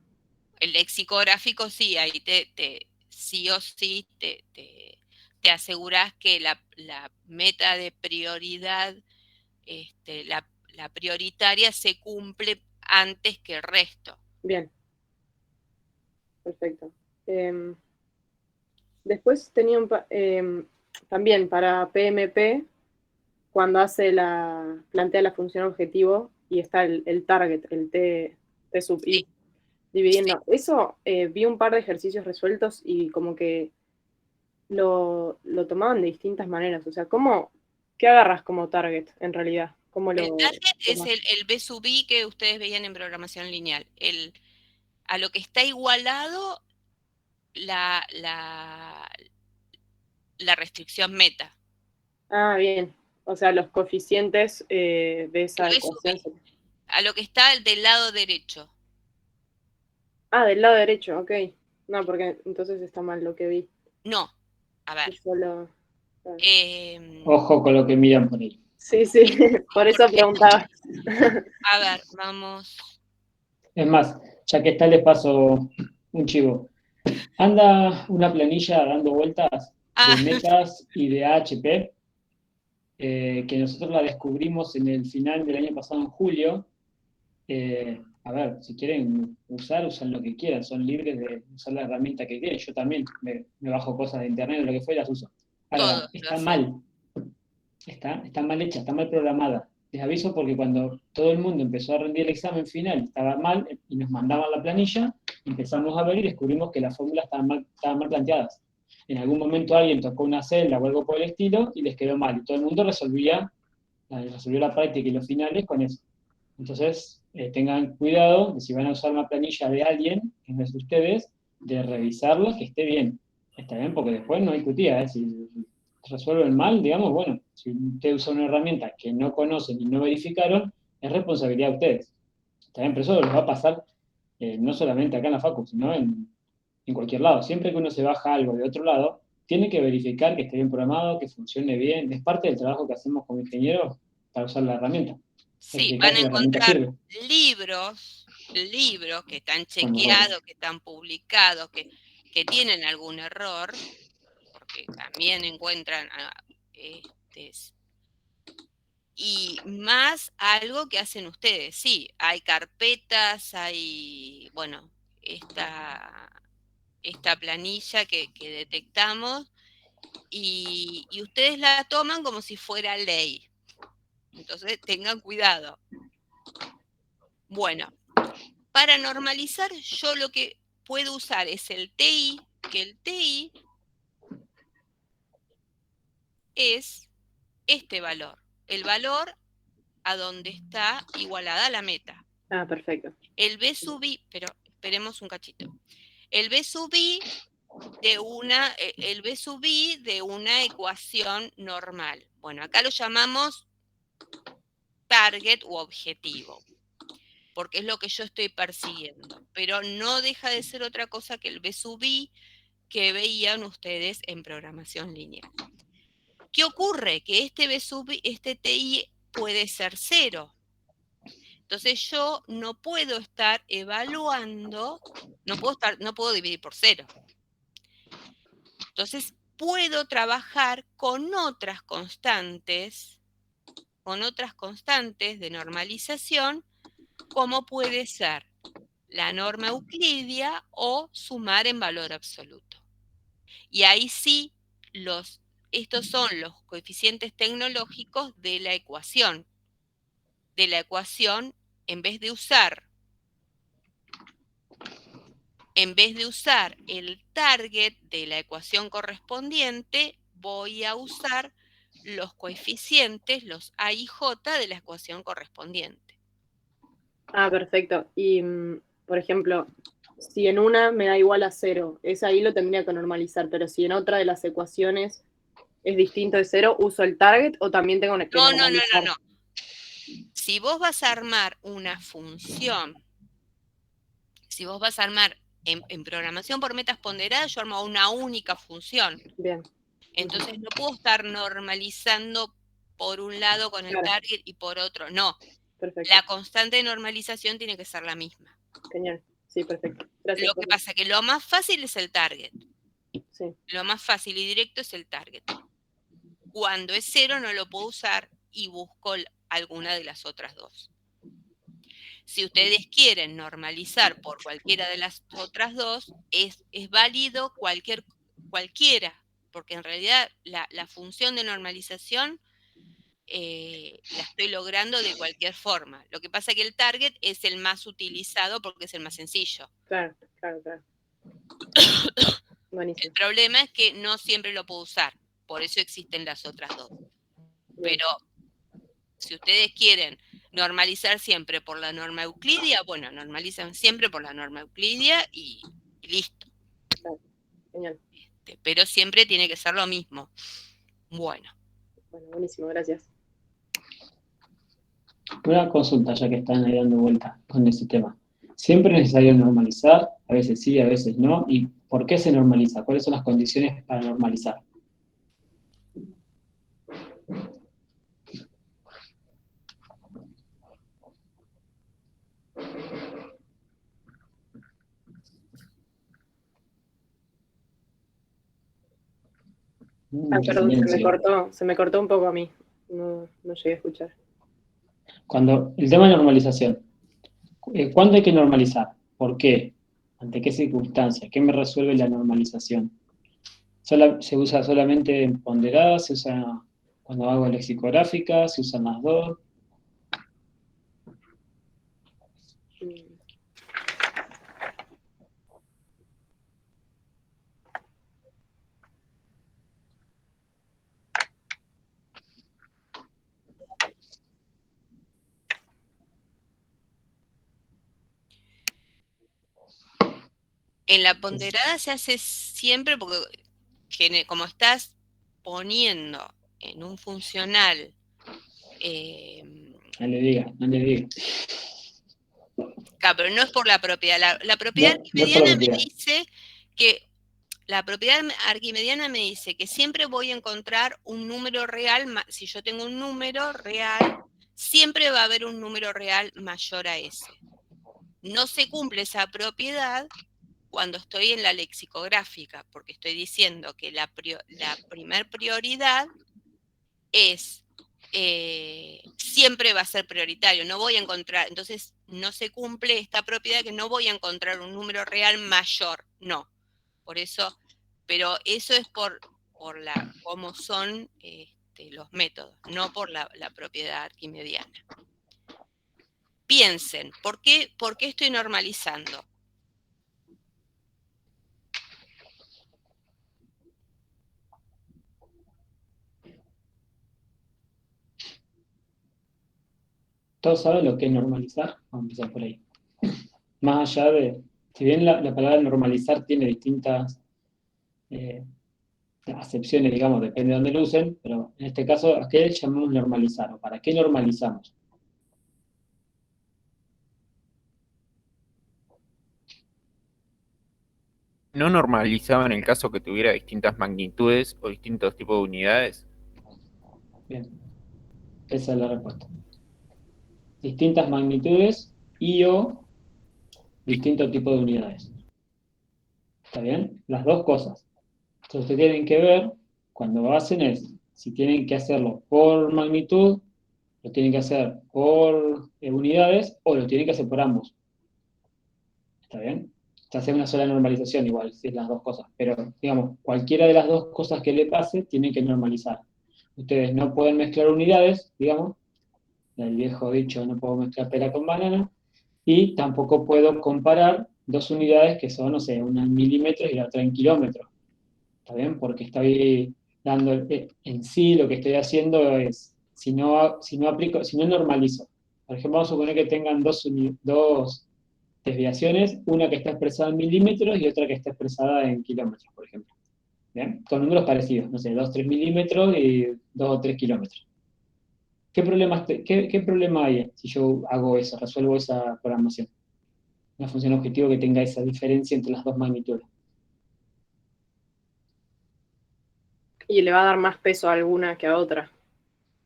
El lexicográfico sí, ahí sí o sí te asegurás que la meta de prioridad, la prioritaria se cumple antes que el resto. Bien. Perfecto. Después tenía también para PMP, cuando plantea la función objetivo y está el target, el T sub I, Sí. dividiendo. Sí. Eso vi un par de ejercicios resueltos y como que lo tomaban de distintas maneras. O sea, ¿qué agarras como target en realidad? El target es el B sub I que ustedes veían en programación lineal. A lo que está igualado la restricción meta. Ah, bien. O sea, los coeficientes de esa ecuación. A lo que está del lado derecho. Ah, del lado derecho, ok. No, porque entonces está mal lo que vi. No, a ver. Ojo con lo que miran por ahí. Sí, por eso preguntaba. A ver, vamos. Es más, ya que está, les paso un chivo. Anda una planilla dando vueltas de metas y de AHP, que nosotros la descubrimos en el final del año pasado, en julio. A ver, si quieren usan lo que quieran, son libres de usar la herramienta que quieran. Yo también me bajo cosas de internet o lo que fuera, las uso. Ahora, está mal hecha, está mal programada. Les aviso porque cuando todo el mundo empezó a rendir el examen final, estaba mal y nos mandaban la planilla, empezamos a ver y descubrimos que las fórmulas estaban mal planteadas. En algún momento alguien tocó una celda o algo por el estilo y les quedó mal. Y todo el mundo resolvió la práctica y los finales con eso. Entonces, tengan cuidado de si van a usar una planilla de alguien, que no es de ustedes, de revisarla, que esté bien. Está bien, porque después no hay discutida, ¿eh? Si resuelven mal, digamos, bueno, si ustedes usan una herramienta que no conocen y no verificaron, es responsabilidad de ustedes. Está bien, pero eso les va a pasar no solamente acá en la facu, sino en cualquier lado. Siempre que uno se baja algo de otro lado, tiene que verificar que esté bien programado, que funcione bien. Es parte del trabajo que hacemos como ingenieros para usar la herramienta. Sí, van a encontrar libros que están chequeados, que están publicados, que tienen algún error, porque también encuentran y más algo que hacen ustedes. Sí, hay carpetas, hay, bueno, esta planilla que detectamos y ustedes la toman como si fuera ley. Entonces tengan cuidado. Bueno, para normalizar yo lo que puedo usar es el TI, que el TI es este valor, el valor a donde está igualada la meta. Ah, perfecto. El B sub I, pero esperemos un cachito. El B sub I de una ecuación normal. Bueno, acá lo llamamos target u objetivo, porque es lo que yo estoy persiguiendo, pero no deja de ser otra cosa que el B sub I que veían ustedes en programación lineal. ¿Qué ocurre? Que este B sub I, este TI puede ser 0. Entonces yo no puedo estar evaluando, no puedo dividir por 0. Entonces puedo trabajar con otras constantes de normalización, como puede ser la norma euclidia o sumar en valor absoluto. Y ahí sí, estos son los coeficientes tecnológicos de la ecuación. En vez de usar el target de la ecuación correspondiente, voy a usar los coeficientes, los A y J de la ecuación correspondiente. Ah, perfecto. Y, por ejemplo, si en una me da igual a 0, esa ahí lo tendría que normalizar, pero si en otra de las ecuaciones es distinto de 0, ¿uso el target o también tengo que normalizar? No. Si vos vas a armar una función, si vos vas a armar en programación por metas ponderadas, yo armo una única función. Bien. Entonces no puedo estar normalizando por un lado con el target y por otro. No. Perfecto. La constante de normalización tiene que ser la misma. Genial. Sí, perfecto. Gracias. Lo que pasa es que lo más fácil es el target. Sí. Lo más fácil y directo es el target. Cuando es 0 no lo puedo usar y busco alguna de las otras dos. Si ustedes quieren normalizar por cualquiera de las otras dos, es válido cualquiera, porque en realidad la función de normalización la estoy logrando de cualquier forma. Lo que pasa es que el target es el más utilizado porque es el más sencillo. Claro. Buenísimo. El problema es que no siempre lo puedo usar, por eso existen las otras dos. Bien. Pero si ustedes quieren normalizar siempre por la norma euclidia, bueno, normalizan siempre por la norma euclidia y listo. Claro. Genial. Pero siempre tiene que ser lo mismo. Bueno, buenísimo, gracias. Una consulta, ya que están ahí dando vuelta con ese tema. ¿Siempre es necesario normalizar? A veces sí, a veces no. ¿Y por qué se normaliza? ¿Cuáles son las condiciones para normalizar? Perdón, se me cortó un poco a mí. No llegué a escuchar. Cuando el tema de normalización, ¿cuándo hay que normalizar? ¿Por qué? ¿Ante qué circunstancias? ¿Qué me resuelve la normalización? ¿Se usa solamente en ponderadas? ¿Se usa cuando hago lexicográfica? ¿Se usan las dos? En la ponderada se hace siempre porque como estás poniendo en un funcional... No le diga. Claro, pero no es por la propiedad. La propiedad arquimediana me dice que siempre voy a encontrar un número real. Si yo tengo un número real, siempre va a haber un número real mayor a ese. No se cumple esa propiedad cuando estoy en la lexicográfica, porque estoy diciendo que la primer prioridad es siempre va a ser prioritario, no voy a encontrar, entonces no se cumple esta propiedad que no voy a encontrar un número real mayor, no. Por eso, pero eso es por cómo son los métodos, no por la propiedad arquimediana. Piensen, ¿por qué estoy normalizando? ¿Todos saben lo que es normalizar? Vamos a empezar por ahí. Más allá de, si bien la palabra normalizar tiene distintas acepciones, digamos, depende de dónde lo usen, pero en este caso, ¿a qué llamamos normalizar? ¿O para qué normalizamos? ¿No normalizaba en el caso que tuviera distintas magnitudes o distintos tipos de unidades? Bien, esa es la respuesta. Distintas magnitudes y o distintos tipos de unidades. ¿Está bien? Las dos cosas. Entonces tienen que ver, cuando hacen es, si tienen que hacerlo por magnitud, lo tienen que hacer por unidades o lo tienen que hacer por ambos. ¿Está bien? Se hace una sola normalización igual, si es las dos cosas. Pero, digamos, cualquiera de las dos cosas que le pase, tienen que normalizar. Ustedes no pueden mezclar unidades, digamos, el viejo dicho, no puedo mezclar pera con banana, y tampoco puedo comparar dos unidades que son, no sé, una en milímetros y la otra en kilómetros. ¿Está bien? Porque estoy dando, en sí lo que estoy haciendo es, si no aplico, si no normalizo, por ejemplo, vamos a suponer que tengan dos desviaciones, una que está expresada en milímetros y otra que está expresada en kilómetros, por ejemplo. ¿Bien? Con números parecidos, no sé, 2 3 milímetros y 2 o 3 kilómetros. ¿Qué problema hay si yo hago eso, resuelvo esa programación? Una función objetivo que tenga esa diferencia entre las dos magnitudes. Y le va a dar más peso a alguna que a otra.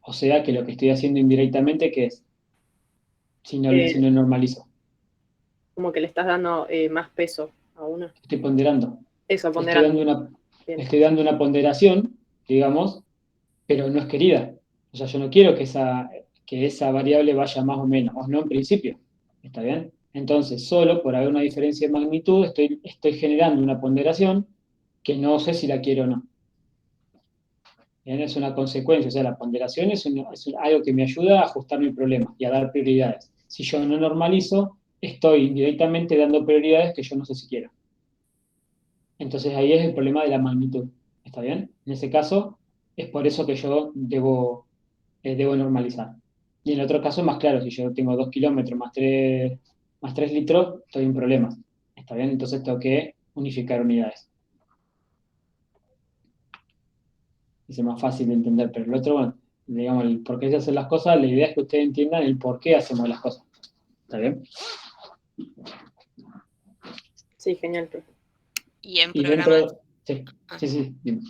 O sea que lo que estoy haciendo indirectamente, ¿qué es? Si no normalizo. Como que le estás dando más peso a una. Estoy ponderando. Eso, ponderando. Estoy dando una ponderación, digamos, pero no es querida. O sea, yo no quiero que esa variable vaya más o menos, o no en principio. ¿Está bien? Entonces, solo por haber una diferencia de magnitud, estoy generando una ponderación que no sé si la quiero o no. Bien, es una consecuencia, o sea, la ponderación es algo que me ayuda a ajustar mi problema y a dar prioridades. Si yo no normalizo, estoy indirectamente dando prioridades que yo no sé si quiero. Entonces ahí es el problema de la magnitud. ¿Está bien? En ese caso, es por eso que yo debo normalizar. Y en el otro caso, más claro, si yo tengo 2 kilómetros más 3 litros, estoy en problemas. ¿Está bien? Entonces tengo que unificar unidades. Es más fácil de entender, pero el otro, bueno, digamos, el por qué se hacen las cosas, la idea es que ustedes entiendan el por qué hacemos las cosas. ¿Está bien? Sí, genial. Y en programación. Sí, dime.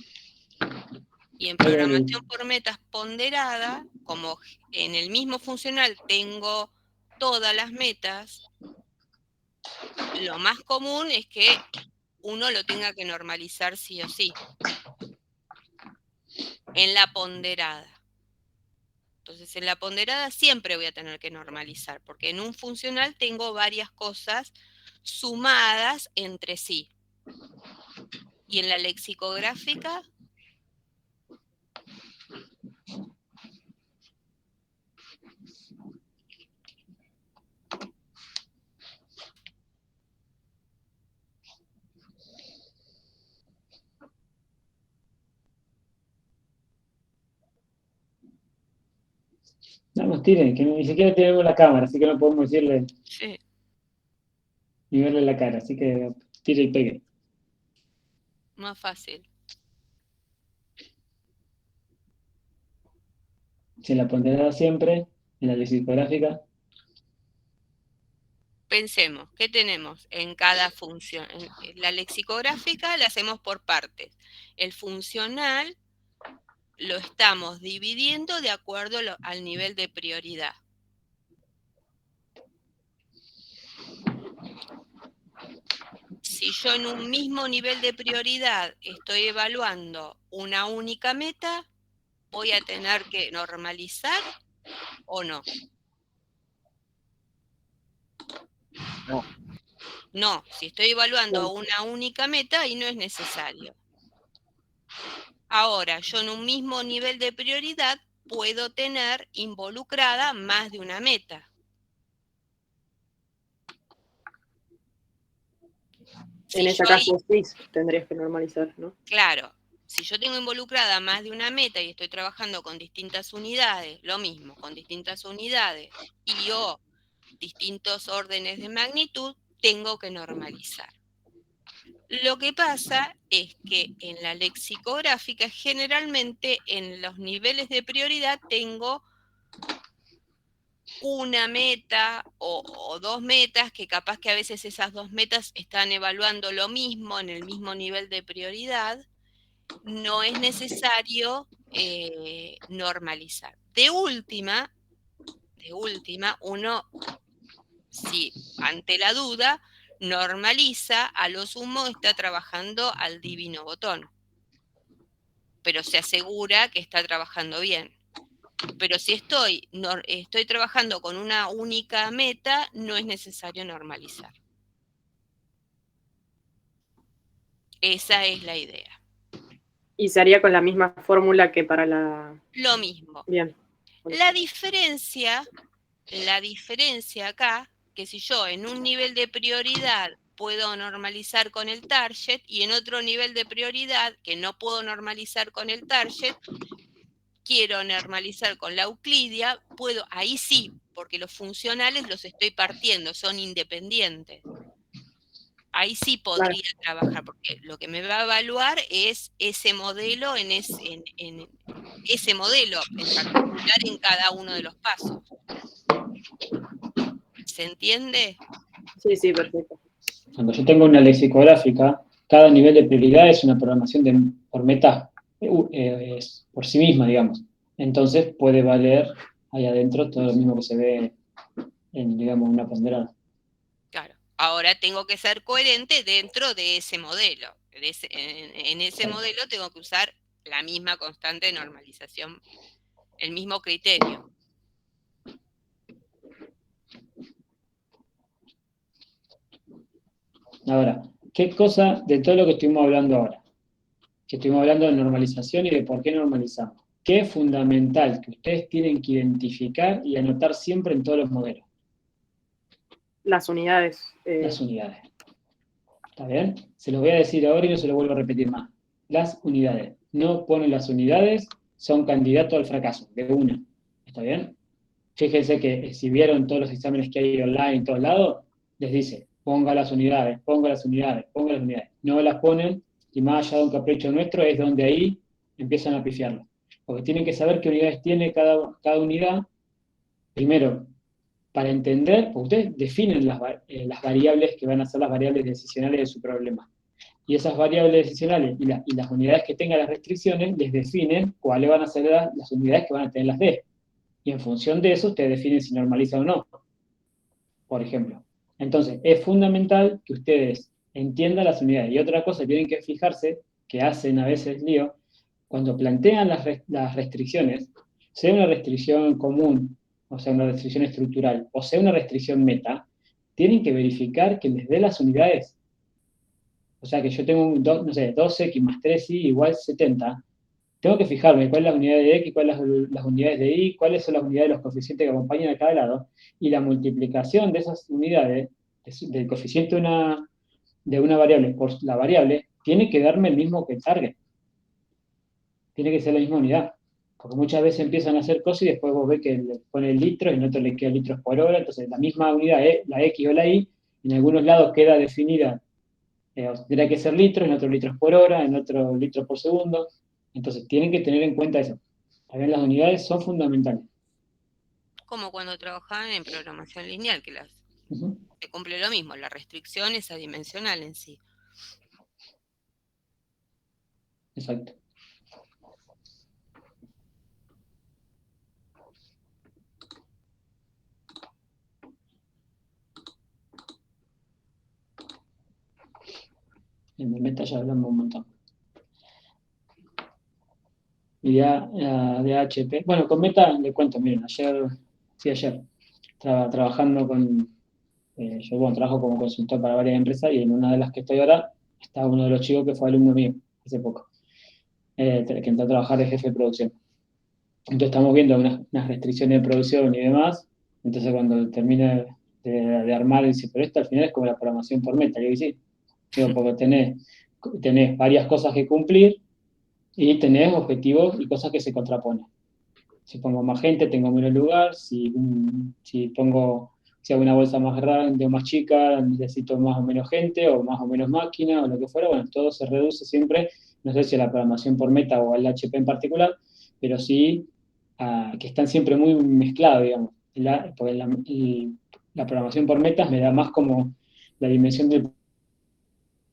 Y en programación por metas ponderada, como en el mismo funcional tengo todas las metas, lo más común es que uno lo tenga que normalizar sí o sí. En la ponderada. Entonces, en la ponderada siempre voy a tener que normalizar, porque en un funcional tengo varias cosas sumadas entre sí. Y en la lexicográfica, no nos tiren, que ni siquiera tenemos la cámara, así que no podemos decirle sí, ni verle la cara, así que tire y pegue. más fácil. Si en la ponderada siempre, en la lexicográfica. Pensemos, ¿qué tenemos en cada función? La lexicográfica la hacemos por partes. El funcional lo estamos dividiendo de acuerdo al nivel de prioridad. Si yo en un mismo nivel de prioridad estoy evaluando una única meta, ¿voy a tener que normalizar o no? No. No, si estoy evaluando una única meta, ahí no es necesario. Ahora, yo en un mismo nivel de prioridad puedo tener involucrada más de una meta. En ese caso sí tendrías que normalizar, ¿no? Claro, si yo tengo involucrada más de una meta y estoy trabajando con distintas unidades, lo mismo, con distintas unidades y o distintos órdenes de magnitud, tengo que normalizar. Lo que pasa es que en la lexicográfica generalmente en los niveles de prioridad tengo una meta o dos metas, que capaz que a veces esas dos metas están evaluando lo mismo en el mismo nivel de prioridad. No es necesario normalizar. De última, uno, si ante la duda, normaliza, a lo sumo está trabajando al divino botón, pero se asegura que está trabajando bien. Pero si estoy trabajando con una única meta, no es necesario normalizar. Esa es la idea. Y se haría con la misma fórmula que para la... Lo mismo. Bien. La diferencia acá, que si yo en un nivel de prioridad puedo normalizar con el target y en otro nivel de prioridad que no puedo normalizar con el target, quiero normalizar con la euclidia, puedo, ahí sí, porque los funcionales los estoy partiendo, son independientes. Ahí sí podría trabajar, porque lo que me va a evaluar es ese modelo en ese modelo en particular en cada uno de los pasos. ¿Se entiende? Sí, sí, perfecto. Cuando yo tengo una lexicográfica, cada nivel de prioridad es una programación por meta por sí misma, digamos. Entonces puede valer ahí adentro todo lo mismo que se ve en, digamos, una ponderada. Claro. Ahora tengo que ser coherente dentro de ese modelo. En ese modelo tengo que usar la misma constante de normalización, el mismo criterio. Ahora, ¿qué cosa de todo lo que estuvimos hablando ahora? Que estuvimos hablando de normalización y de por qué normalizamos. ¿Qué es fundamental que ustedes tienen que identificar y anotar siempre en todos los modelos? Las unidades. Las unidades. ¿Está bien? Se lo voy a decir ahora y no se lo vuelvo a repetir más. Las unidades. No ponen las unidades, son candidatos al fracaso, de una. ¿Está bien? Fíjense que si vieron todos los exámenes que hay online en todos lados, les dice, ponga las unidades, ponga las unidades, ponga las unidades. No las ponen, y más allá de un capricho nuestro, es donde ahí empiezan a pifiarlo. Porque tienen que saber qué unidades tiene cada unidad. Primero, para entender, pues ustedes definen las variables que van a ser las variables decisionales de su problema. Y esas variables decisionales y las unidades que tengan las restricciones les definen cuáles van a ser las unidades que van a tener las D. Y en función de eso, ustedes definen si normalizan o no, por ejemplo. Entonces, es fundamental que ustedes entiendan las unidades. Y otra cosa, tienen que fijarse, que hacen a veces lío, cuando plantean las restricciones, sea una restricción común, o sea, una restricción estructural, o sea, una restricción meta, tienen que verificar que les dé las unidades. O sea, que yo tengo, no sé, 2x más 3y igual 70. Tengo que fijarme cuál es la unidad de X, cuáles son las unidades de Y, cuáles son las unidades de los coeficientes que acompañan a cada lado, y la multiplicación de esas unidades, del coeficiente de una variable por la variable, tiene que darme el mismo que el target. Tiene que ser la misma unidad. Porque muchas veces empiezan a hacer cosas y después vos ves que le pone litros y en otro le queda litros por hora, entonces la misma unidad, la X o la Y, en algunos lados queda definida, tendrá que ser litros, en otros litros por hora, en otros litros por segundo. Entonces tienen que tener en cuenta eso. También las unidades son fundamentales. Como cuando trabajaban en programación lineal, que se cumple lo mismo, la restricción es adimensional en sí. Exacto. En el meta ya hablamos un montón. Y de HP. Bueno, con meta le cuento, miren, ayer, estaba trabajando con Yo, bueno, trabajo como consultor para varias empresas y en una de las que estoy ahora está uno de los chicos que fue alumno mío hace poco, que entró a trabajar de jefe de producción. Entonces estamos viendo unas restricciones de producción y demás. Entonces cuando termina de armar, dice, pero esto al final es como la programación por meta. Yo digo, sí, digo, porque tenés varias cosas que cumplir y tenés objetivos y cosas que se contraponen. Si pongo más gente, tengo menos lugar. Si hago una bolsa más grande o más chica, necesito más o menos gente o más o menos máquina o lo que fuera. Bueno, todo se reduce siempre, no sé si a la programación por meta o al HP en particular, pero sí que están siempre muy mezclados, digamos. Porque la programación por metas me da más como la dimensión del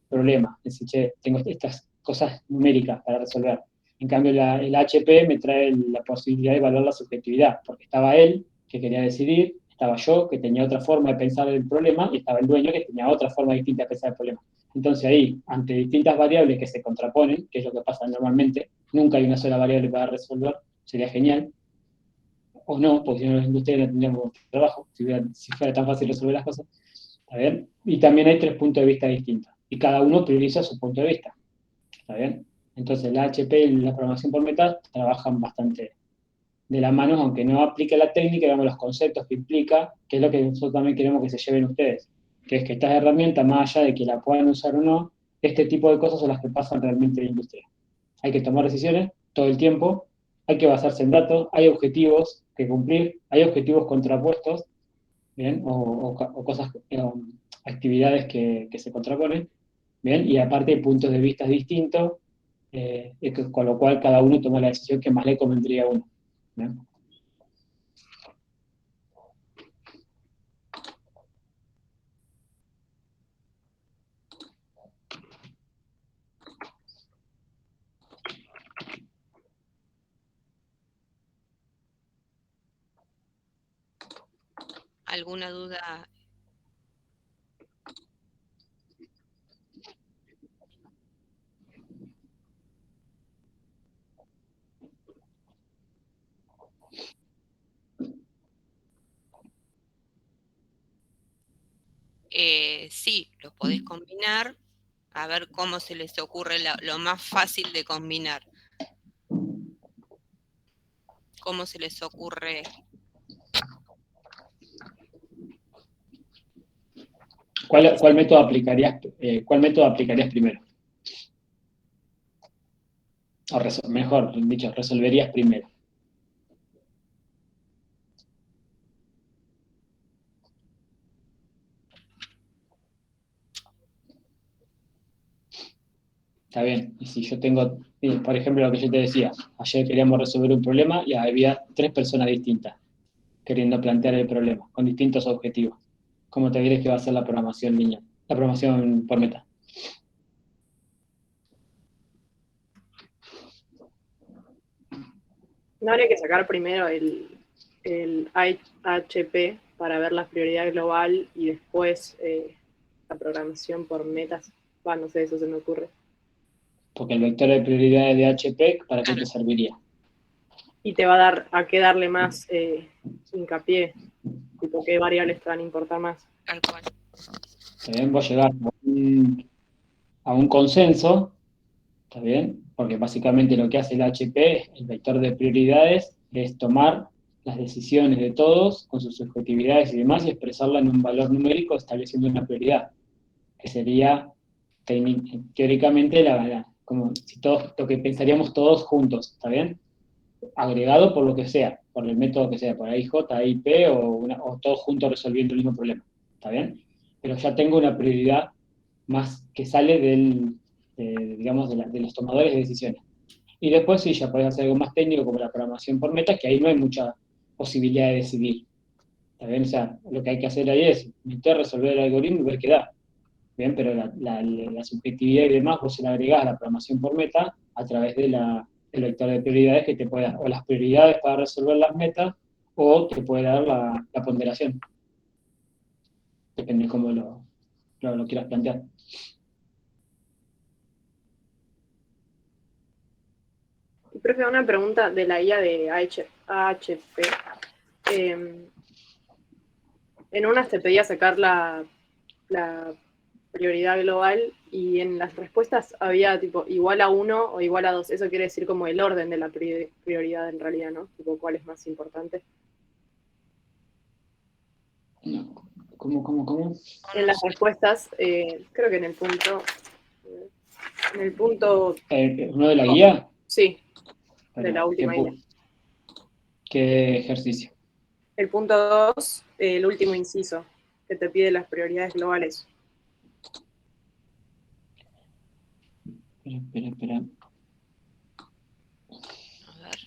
problema. Es decir, che, tengo estas cosas numéricas para resolver. En cambio, el HP me trae la posibilidad de evaluar la subjetividad, porque estaba él, que quería decidir, estaba yo, que tenía otra forma de pensar el problema, y estaba el dueño, que tenía otra forma distinta de pensar el problema. Entonces ahí, ante distintas variables que se contraponen, que es lo que pasa normalmente, nunca hay una sola variable para resolver, sería genial, o no, porque si no, ustedes no tendríamos trabajo, si fuera tan fácil resolver las cosas. ¿Está bien? Y también hay 3 puntos de vista distintos, y cada uno prioriza su punto de vista. ¿Está bien? Entonces la HP y la programación por metas trabajan bastante de la mano, aunque no aplique la técnica, digamos, los conceptos que implica, que es lo que nosotros también queremos que se lleven ustedes, que es que estas herramientas, más allá de que la puedan usar o no, este tipo de cosas son las que pasan realmente en la industria. Hay que tomar decisiones todo el tiempo, hay que basarse en datos, hay objetivos que cumplir, hay objetivos contrapuestos, ¿bien? O cosas, actividades que se contraponen, ¿bien? Y aparte hay puntos de vista distintos, con lo cual cada uno toma la decisión que más le convendría a uno. ¿Bien? ¿Alguna duda? Sí, lo podés combinar, a ver cómo se les ocurre lo más fácil de combinar. ¿Cómo se les ocurre? ¿Cuál método aplicarías primero? O mejor dicho, resolverías primero. Está bien. Y si yo tengo, por ejemplo, lo que yo te decía, ayer queríamos resolver un problema y había 3 personas distintas queriendo plantear el problema, con distintos objetivos. ¿Cómo te crees que va a ser la programación lineal? La programación por meta. ¿No habría que sacar primero el HP para ver la prioridad global y después la programación por metas? No sé, eso se me ocurre. Porque el vector de prioridades de HP, ¿para qué te serviría? Y te va a dar a qué darle más hincapié, tipo qué variables te van a importar más. Tal cual. También vos llegar a un consenso, ¿está bien? Porque básicamente lo que hace el HP, el vector de prioridades, es tomar las decisiones de todos con sus subjetividades y demás y expresarla en un valor numérico estableciendo una prioridad, que sería teóricamente como si todos, lo que pensaríamos todos juntos, ¿está bien? Agregado por lo que sea, por el método que sea, por AIJ, AIP o todos juntos resolviendo el mismo problema, ¿está bien? Pero ya tengo una prioridad más que sale digamos, de los tomadores de decisiones. Y después sí, ya podés hacer algo más técnico como la programación por metas, que ahí no hay mucha posibilidad de decidir. ¿Está bien? O sea, lo que hay que hacer ahí es meter, resolver el algoritmo y ver qué da. Bien, pero la subjetividad y demás vos se la agregás a la programación por meta a través del vector de prioridades que te puede dar, o las prioridades para resolver las metas, o te puede dar la ponderación. Depende de cómo lo quieras plantear. Profe, una pregunta de la IA de AHP. En unas te pedía sacar la prioridad global y en las respuestas había tipo igual a 1 o igual a 2. Eso quiere decir como el orden de la prioridad en realidad, ¿no? Tipo cuál es más importante. No. ¿Cómo? En las respuestas, creo que en el punto, ¿Uno de la guía? sí, de la última guía. ¿Qué ejercicio? El punto 2, el último inciso, que te pide las prioridades globales. Espera. A ver.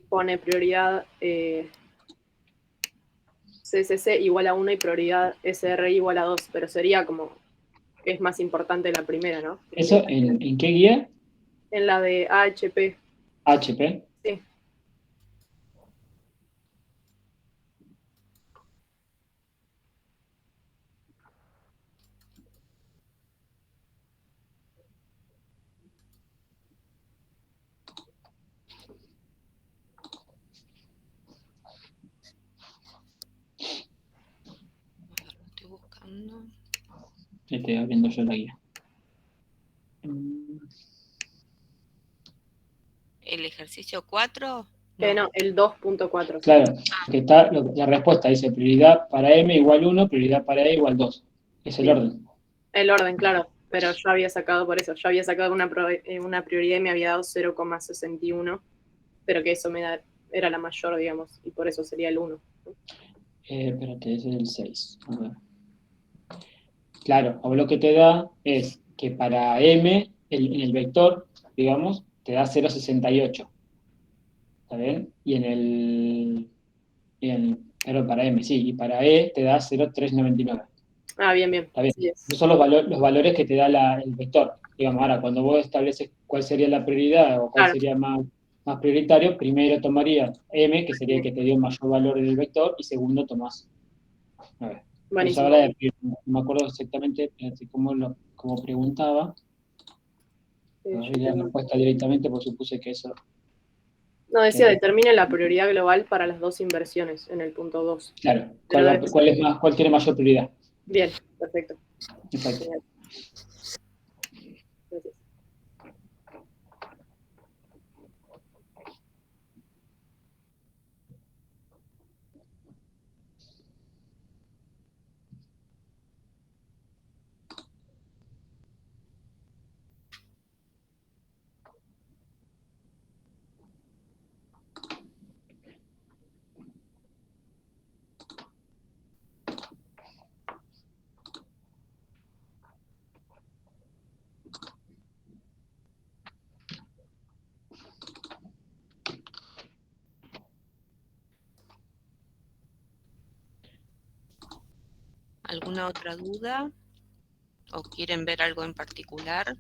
Pone prioridad CCC igual a 1 y prioridad SRI igual a 2, pero sería como, es más importante la primera, ¿no? ¿Eso en qué guía? En la de AHP. HP. Sí. Estoy buscando. Estoy abriendo yo la guía. ¿El ejercicio 4? No, el 2.4. Claro, que está, la respuesta dice prioridad para M igual 1, prioridad para E igual 2. Es el Sí. orden. El orden, claro, pero yo había sacado por eso, yo había sacado una prioridad y me había dado 0,61, pero que eso era la mayor, digamos, y por eso sería el 1. Espérate, ese es el 6. A ver. Claro, o lo que te da es que para M, en el vector, digamos, te da 0,68. ¿Está bien? Pero para M, sí, y para E te da 0,399. Ah, bien. Está bien. Sí es. Esos son los valores que te da el vector. Digamos, ahora, cuando vos estableces cuál sería la prioridad o cuál Claro. sería más prioritario, primero tomarías M, que sería el que te dio el mayor valor en el vector, y segundo tomás. A ver. Eso Buenísimo. habla de prioridad. No me acuerdo exactamente cómo preguntaba. Yo No vi la tengo- respuesta directamente, porque supuse que eso. No, decía, determine la prioridad global para las dos inversiones en el punto 2. Claro, Pero debe ser- ¿cuál tiene mayor prioridad? Bien, perfecto. Exacto. Genial. Gracias. ¿Alguna otra duda? ¿O quieren ver algo en particular?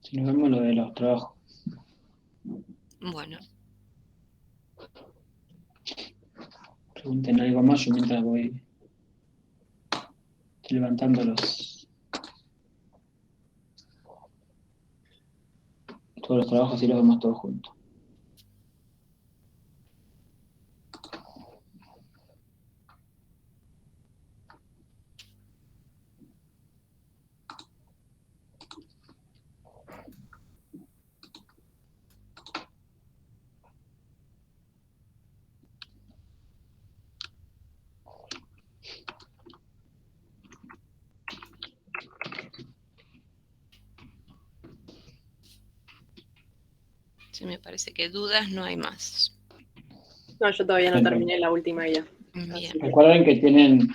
Si nos vemos lo de los trabajos. Bueno, Pregunten algo más, yo mientras voy levantando todos los trabajos y los vemos todos juntos. sí, me parece que dudas no hay más. No, yo todavía no Bien. terminé la última guía. Bien. Recuerden que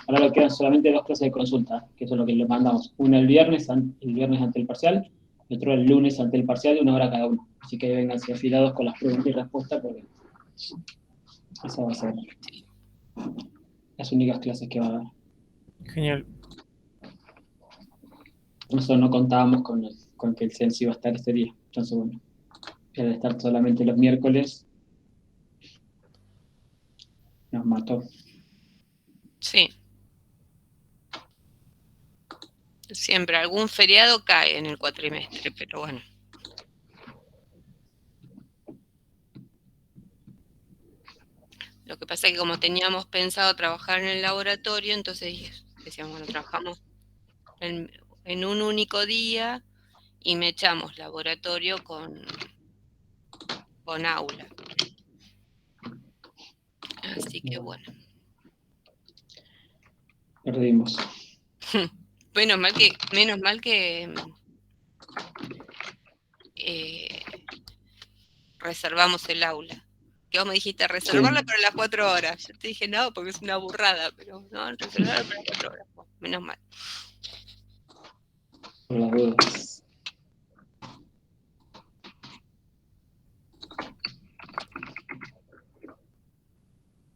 ahora quedan solamente 2 clases de consulta, que eso es lo que les mandamos. Una el viernes ante el parcial, y otro el lunes ante el parcial, de 1 hora cada uno. Así que vénganse afilados con las preguntas y respuestas, porque esa va a ser las únicas clases que va a haber. Genial. Nosotros no contábamos con que el censo iba a estar este día. Entonces, bueno, al estar solamente los miércoles, nos mató. Sí. Siempre algún feriado cae en el cuatrimestre, pero bueno. Lo que pasa es que como teníamos pensado trabajar en el laboratorio, entonces decíamos, bueno, trabajamos en un único día y me echamos laboratorio con aula. Así que bueno. Perdimos. Menos mal que reservamos el aula. Que vos me dijiste reservarla para las 4 horas. Yo te dije no, porque es una burrada, pero no, reservarla para las 4 horas. Bueno, menos mal. Por las dudas.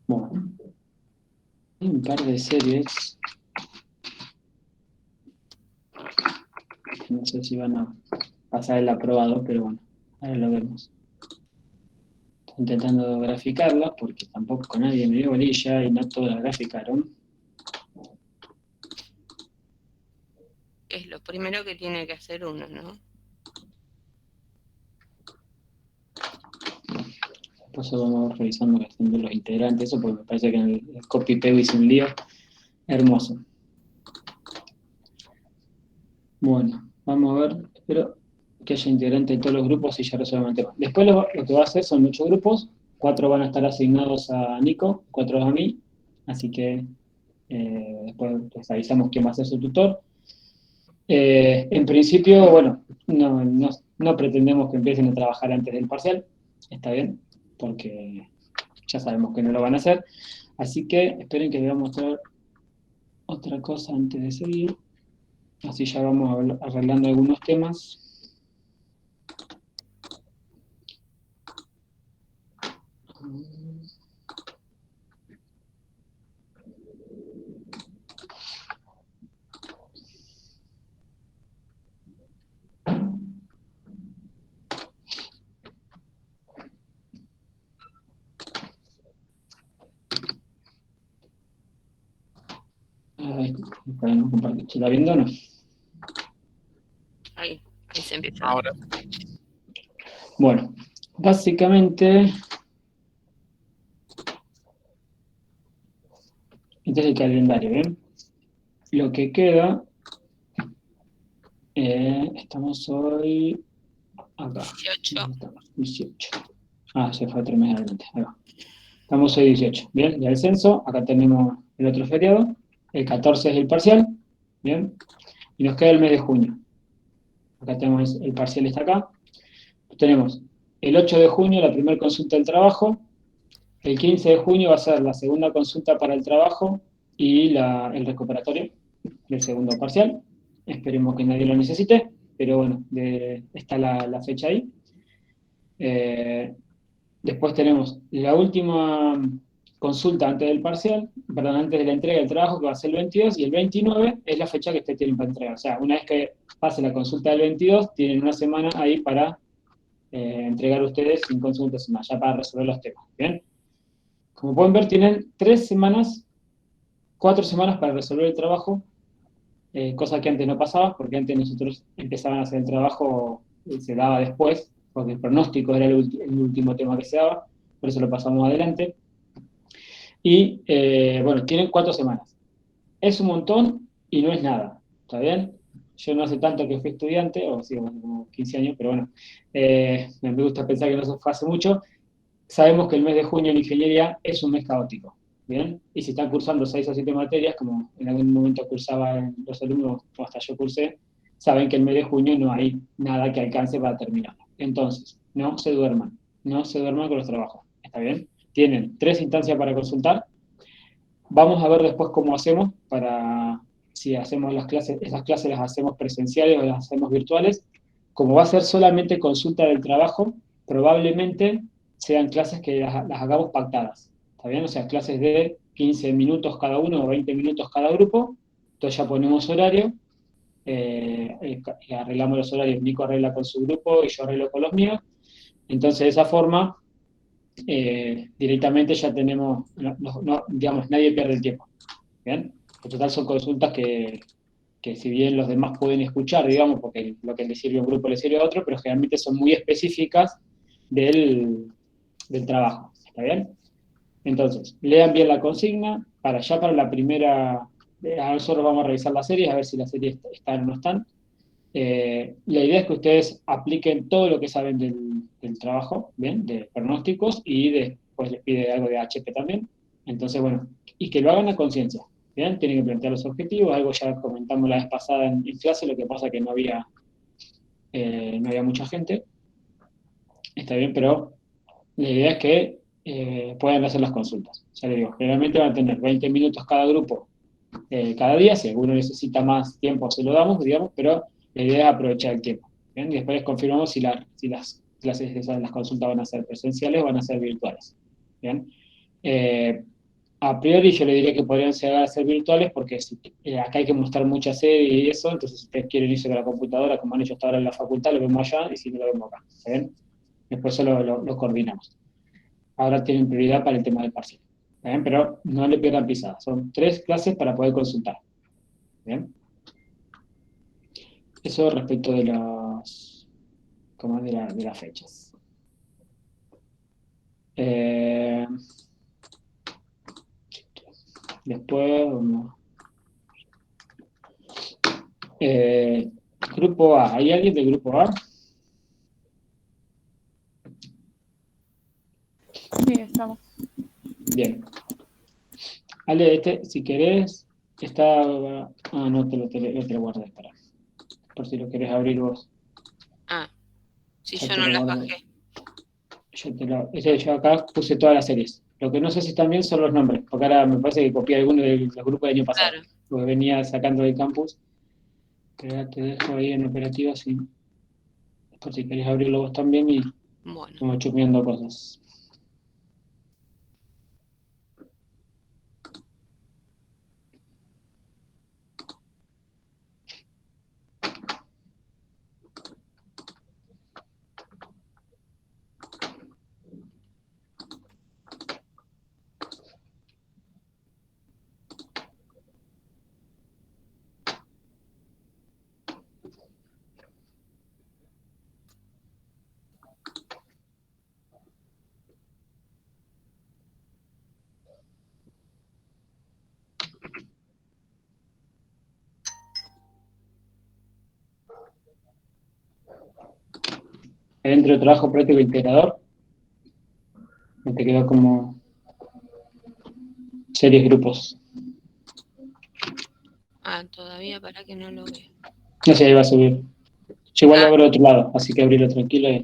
Bueno, hay un par de series. No sé si van a pasar el aprobado, pero bueno, ahora lo vemos. Estoy intentando graficarlas porque tampoco nadie me dio bolilla y no todas las graficaron. Es lo primero que tiene que hacer uno, ¿no? Después vamos revisando la cuestión de los integrantes, eso porque me parece que en el copy-paste hice un lío hermoso. Bueno, vamos a ver, espero que haya integrantes de todos los grupos y ya resuelvan el tema. Después lo que va a hacer son 8 grupos, 4 van a estar asignados a Nico, 4 a mí, así que después les avisamos quién va a ser su tutor. En principio, bueno, no pretendemos que empiecen a trabajar antes del parcial, está bien, porque ya sabemos que no lo van a hacer, así que esperen que les voy a mostrar otra cosa antes de seguir, así ya vamos arreglando algunos temas. ¿Se está viendo o no? Ahí se empieza. Ahora. Bueno, básicamente, este es el calendario, ¿ven? Lo que queda, estamos hoy acá. 18. Ah, se fue 3 meses adelante. Ahí va. Estamos hoy 18. Bien, ya el censo. Acá tenemos el otro feriado. El 14 es el parcial. Bien. Y nos queda el mes de junio. Acá tenemos el parcial, está acá. Tenemos el 8 de junio la primera consulta del trabajo. El 15 de junio va a ser la segunda consulta para el trabajo y el recuperatorio del segundo parcial. Esperemos que nadie lo necesite, pero bueno, está la fecha ahí. Después tenemos la última consulta antes del parcial, perdón, antes de la entrega del trabajo, que va a ser el 22, y el 29 es la fecha que ustedes tienen para entregar. O sea, una vez que pase la consulta del 22, tienen una semana ahí para entregar ustedes sin consultas más, ya para resolver los temas. ¿Bien? Como pueden ver, tienen 4 semanas para resolver el trabajo, cosa que antes no pasaba, porque antes nosotros empezaban a hacer el trabajo, se daba después, porque el pronóstico era el último tema que se daba, por eso lo pasamos adelante. Y bueno, tienen 4 semanas. Es un montón y no es nada, ¿está bien? Yo no hace tanto que fui estudiante, o sí, como 15 años, pero bueno, me gusta pensar que no se fue hace mucho. Sabemos que el mes de junio en ingeniería es un mes caótico, ¿bien? Y si están cursando 6 o 7 materias, como en algún momento cursaban los alumnos, o hasta yo cursé, saben que el mes de junio no hay nada que alcance para terminar. Entonces, no se duerman con los trabajos, ¿está bien? Tienen 3 instancias para consultar. Vamos a ver después cómo hacemos si hacemos esas clases las hacemos presenciales o las hacemos virtuales. Como va a ser solamente consulta del trabajo, probablemente sean clases que las hagamos pactadas, ¿está bien? O sea, clases de 15 minutos cada uno o 20 minutos cada grupo, entonces ya ponemos horario, y arreglamos los horarios, Nico arregla con su grupo y yo arreglo con los míos, entonces de esa forma directamente ya tenemos, digamos, nadie pierde el tiempo. ¿bien? En total son consultas que si bien los demás pueden escuchar, digamos, porque lo que le sirve a un grupo le sirve a otro, pero generalmente son muy específicas del trabajo, ¿está bien? Entonces, lean bien la consigna, para la primera, nosotros vamos a revisar las series, a ver si las series están o no están. La idea es que ustedes apliquen todo lo que saben del trabajo, ¿bien? De pronósticos y después les pide algo de HP también. Entonces, bueno, y que lo hagan a conciencia, ¿bien? Tienen que plantear los objetivos, algo ya comentamos la vez pasada en clase, lo que pasa que no había mucha gente, está bien, pero la idea es que puedan hacer las consultas. Ya les digo, generalmente van a tener 20 minutos cada grupo cada día, si alguno necesita más tiempo se lo damos, digamos, pero la idea es aprovechar el tiempo. ¿Bien? Y después les confirmamos si las clases, las consultas van a ser presenciales o van a ser virtuales. ¿Bien? Eh, a priori yo le diría que podrían llegar a ser virtuales porque acá hay que mostrar mucha serie y eso, entonces si ustedes quieren irse con la computadora, como han hecho hasta ahora en la facultad, lo vemos allá y si no lo vemos acá. ¿Está bien? Después solo lo coordinamos. Ahora tienen prioridad para el tema del parcial. ¿Está bien? Pero no le pierdan pisada. Son 3 clases para poder consultar. ¿Bien? Eso respecto de de las fechas. Después, grupo A. ¿Hay alguien del grupo A? Sí, estamos. Bien. Ale, si querés, está... Ah, no te lo guardé, espera. Por si lo querés abrir vos. Ah, si Ya yo te no lo las guardo. bajé. Yo acá puse todas las series. Lo que no sé si también son los nombres, porque ahora me parece que copié alguno de los grupos del año pasado, Claro. porque venía sacando del campus. Pero ya te dejo ahí en operativa, sí. Por si querés abrirlo vos también y Bueno. como chusmeando cosas. Dentro de trabajo práctico integrador, te quedó como series grupos. Ah, todavía para que no lo vea. No sé, ahí va a subir. Yo igual lo abro de otro lado, así que abrirlo tranquilo y...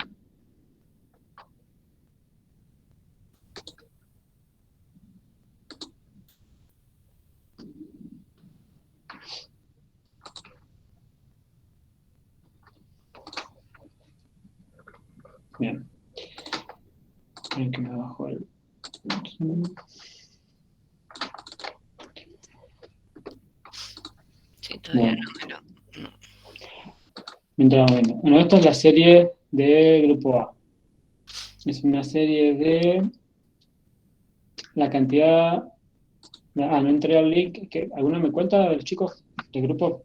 Bien. Esperen que me bajo el... Sí, todavía Bueno, no me lo... No. mientras vamos viendo. Bueno, esta es la serie de grupo A. Es una serie de la cantidad... Ah, no entré al link. ¿Alguno me cuenta de los chicos del grupo?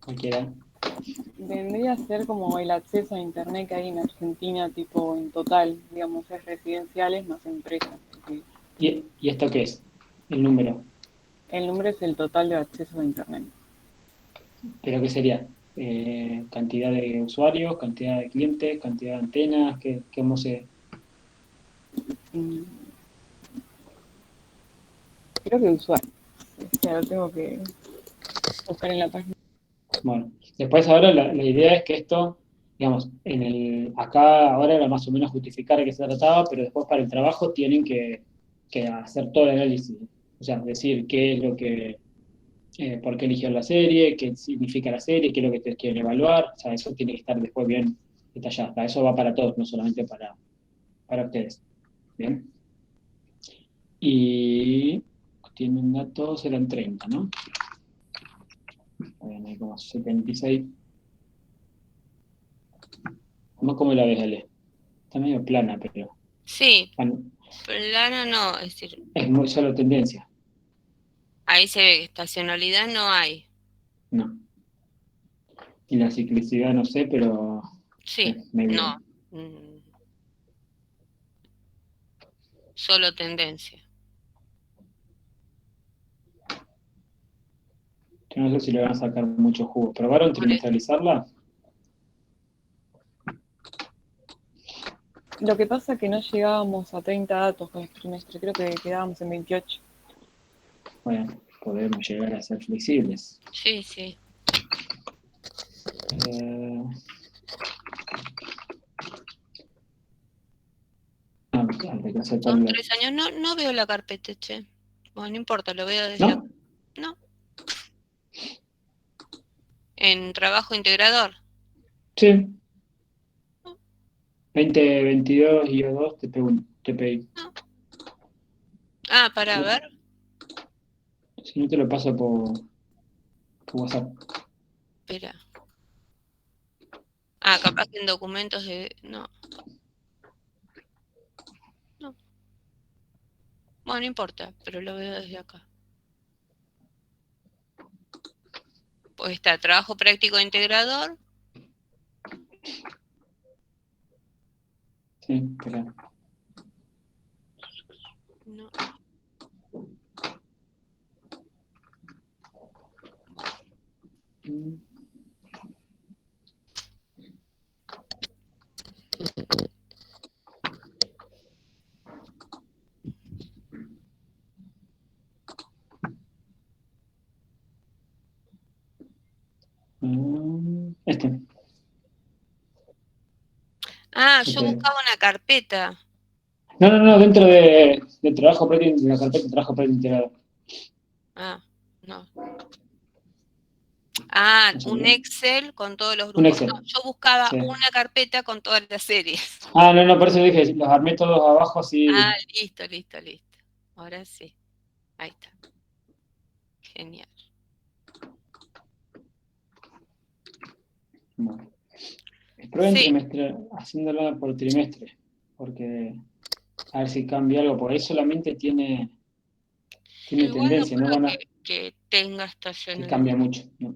Cualquiera. Vendría a ser como el acceso a internet que hay en Argentina, tipo en total, digamos, es residenciales más empresas. ¿Y esto qué es? El número. El número es el total de acceso a internet. ¿Pero qué sería? Cantidad de usuarios, cantidad de clientes, cantidad de antenas, ¿cómo se...? Mm, Creo que usuario. O sea, lo tengo que buscar en la página. Bueno, después ahora la idea es que esto, digamos, acá ahora era más o menos justificar de qué se trataba, pero después para el trabajo tienen que hacer todo el análisis. O sea, decir qué es lo que, por qué eligieron la serie, qué significa la serie, qué es lo que ustedes quieren evaluar. O sea, eso tiene que estar después bien detallado. Eso va para todos, no solamente para ustedes. Bien. Y tienen datos, eran 30, ¿no? Bien, hay como 76. ¿Cómo la ves, Ale? Está medio plana, pero Sí, bueno, plana no, es decir, es muy solo tendencia. ahí se ve que estacionalidad no hay. No. Y la ciclicidad no sé, pero Sí, es medio. no. mm, Solo tendencia. Yo no sé si le van a sacar mucho jugo. ¿Probaron Por eso. trimestralizarla? Lo que pasa es que no llegábamos a 30 datos con el trimestre, creo que quedábamos en 28. Bueno, podemos llegar a ser flexibles. Sí, sí. Hay que hacer Son tal- 3 años. No veo la carpeta, che. Bueno, no importa, lo veo desde acá. ¿No? No. En trabajo integrador. Sí. No, 2022 y O2 te pedí. no. Ah, para ver. Si no te lo paso por WhatsApp. Espera. Ah, capaz que en documentos de. No. No. Bueno, no importa, pero lo veo desde acá. Pues está trabajo práctico integrador. Sí, espera. No. Este. Ah, yo Este. buscaba una carpeta. No, dentro de trabajo práctico, de la carpeta de trabajo práctico integrado. Ah, no. Ah, ¿No un salió? Excel con todos los Un grupos. Excel. No, yo buscaba Sí. una carpeta con todas las series. No, por eso dije, los armé todos abajo así. Ah, listo, listo, listo. Ahora sí. Ahí está. Genial. Bueno. Prueben Sí, haciéndolo por trimestre, porque a ver si cambia algo, porque ahí solamente tiene igual no tendencia, no creo van a, que tenga que estacionalidad. cambia mucho. ¿No?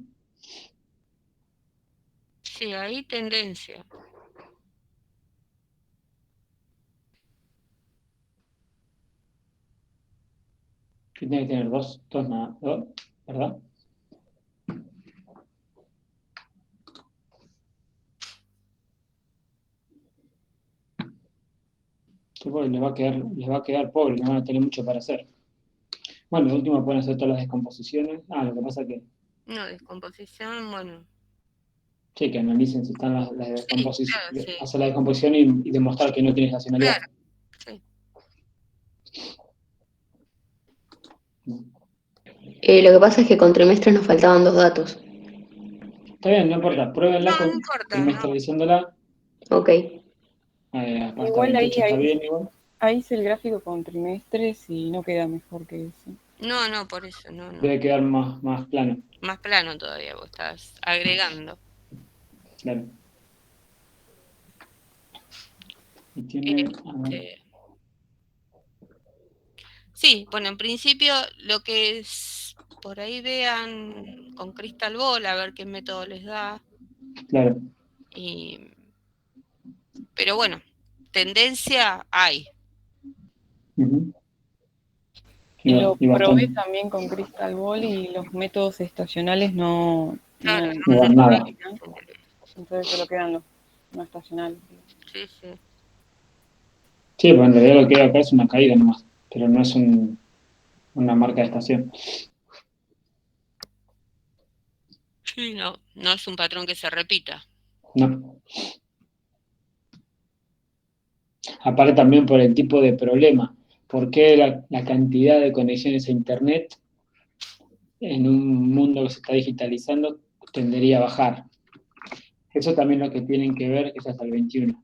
Sí, ahí tendencia. Que tiene que tener dos, nada, dos, ¿verdad? Sí, porque les va a quedar pobre, no van a tener mucho para hacer. Bueno, de último pueden hacer todas las descomposiciones. Lo que pasa que No, descomposición, bueno. sí, que analicen si están las Sí, descomposiciones, claro, sí. hacer la descomposición y demostrar que no tiene estacionalidad. Claro, sí. Lo que pasa es que con trimestres nos faltaban 2 datos. Está bien, no importa, pruébenla No, no con importa, no. trimestralizándola. Ok. Hasta Igual 28 está bien igual. ahí hice el gráfico con trimestres y no queda mejor que eso. No, por eso, no. Debe quedar más plano. Más plano todavía, vos estás agregando. Claro. Y tiene. Sí, bueno, en principio lo que es, por ahí vean con Crystal Ball a ver qué método les da. Claro. Pero bueno, tendencia hay. Uh-huh. Y lo Y probé bastante. también con Crystal Ball y los métodos estacionales no Claro, No dan nada. entonces solo quedan los no estacionales. Sí, sí. Sí, pues en realidad lo que hay acá es una caída nomás, pero no es una marca de estación. Sí, no es un patrón que se repita. No. Aparte también por el tipo de problema. ¿Por qué la cantidad de conexiones a Internet en un mundo que se está digitalizando tendería a bajar? Eso también es lo que tienen que ver, que es hasta el 21.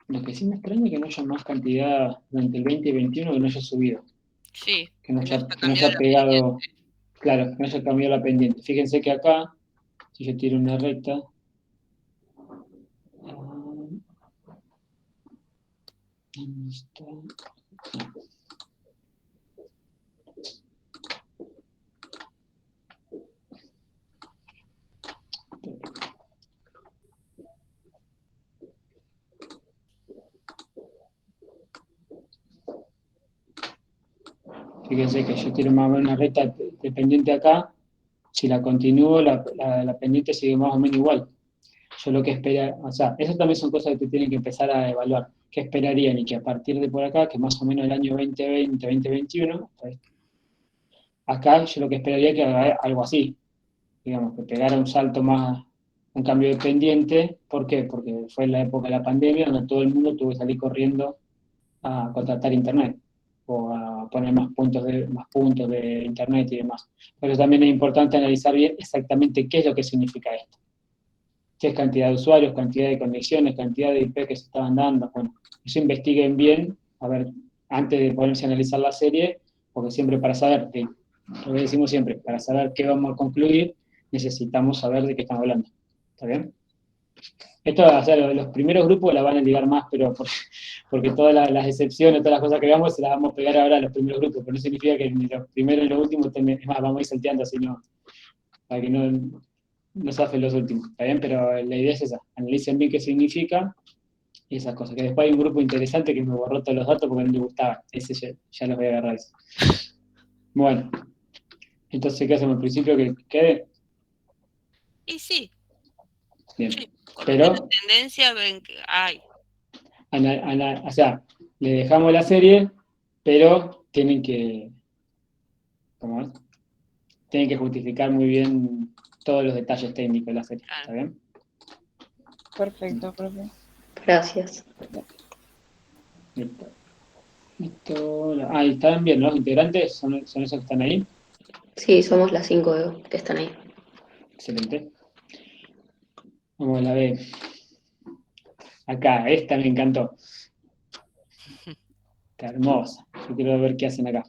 Lo que sí me extraña es que no haya más cantidad durante el 20 y 21 que no haya subido. Sí, Que no haya haya cambiado la pegado, claro, que no haya cambiado la pendiente. Fíjense que acá, si yo tiro una recta, ¿Dónde está? Fíjense que yo quiero más o menos una recta de pendiente acá. Si la continúo, la pendiente sigue más o menos igual. Yo lo que espera, o sea, eso también son cosas que te tienen que empezar a evaluar. ¿Qué esperarían? Y que a partir de por acá, que más o menos el año 2020, 2021, acá yo lo que esperaría que haga algo así, digamos, que pegara un salto más, un cambio de pendiente. ¿Por qué? Porque fue en la época de la pandemia donde todo el mundo tuvo que salir corriendo a contratar internet o a poner más puntos de internet y demás. Pero también es importante analizar bien exactamente qué es lo que significa esto. ¿Qué es cantidad de usuarios, cantidad de conexiones, cantidad de IP que se estaban dando? Bueno, eso investiguen bien, a ver, antes de ponerse a analizar la serie, porque siempre para saber, lo que decimos siempre, para saber qué vamos a concluir, necesitamos saber de qué estamos hablando. ¿Está bien? Esto, o sea, los primeros grupos la van a ligar más, pero porque todas las excepciones, todas las cosas que veamos, se las vamos a pegar ahora a los primeros grupos, pero no significa que ni los primeros ni los últimos, es más, vamos a ir salteando así, no, para que no zafen los últimos, ¿está bien? Pero la idea es esa, analicen bien qué significa y esas cosas. Que después hay un grupo interesante que me borró todos los datos porque no le gustaba, ese ya los voy a agarrar eso. Bueno, entonces, ¿qué hacemos? Al principio que quede. Y sí. Bien. Sí, pero tendencia ven que hay. O sea, le dejamos la serie, pero tienen que, ¿cómo es? Tienen que justificar muy bien todos los detalles técnicos de la serie, ¿está bien? Perfecto, profe. Gracias. Listo. Y están bien, ¿no? ¿Los integrantes son esos que están ahí? Sí, somos las 5 que están ahí. Excelente. Vamos a la B. Acá, esta me encantó. Está hermosa. Yo quiero ver qué hacen acá.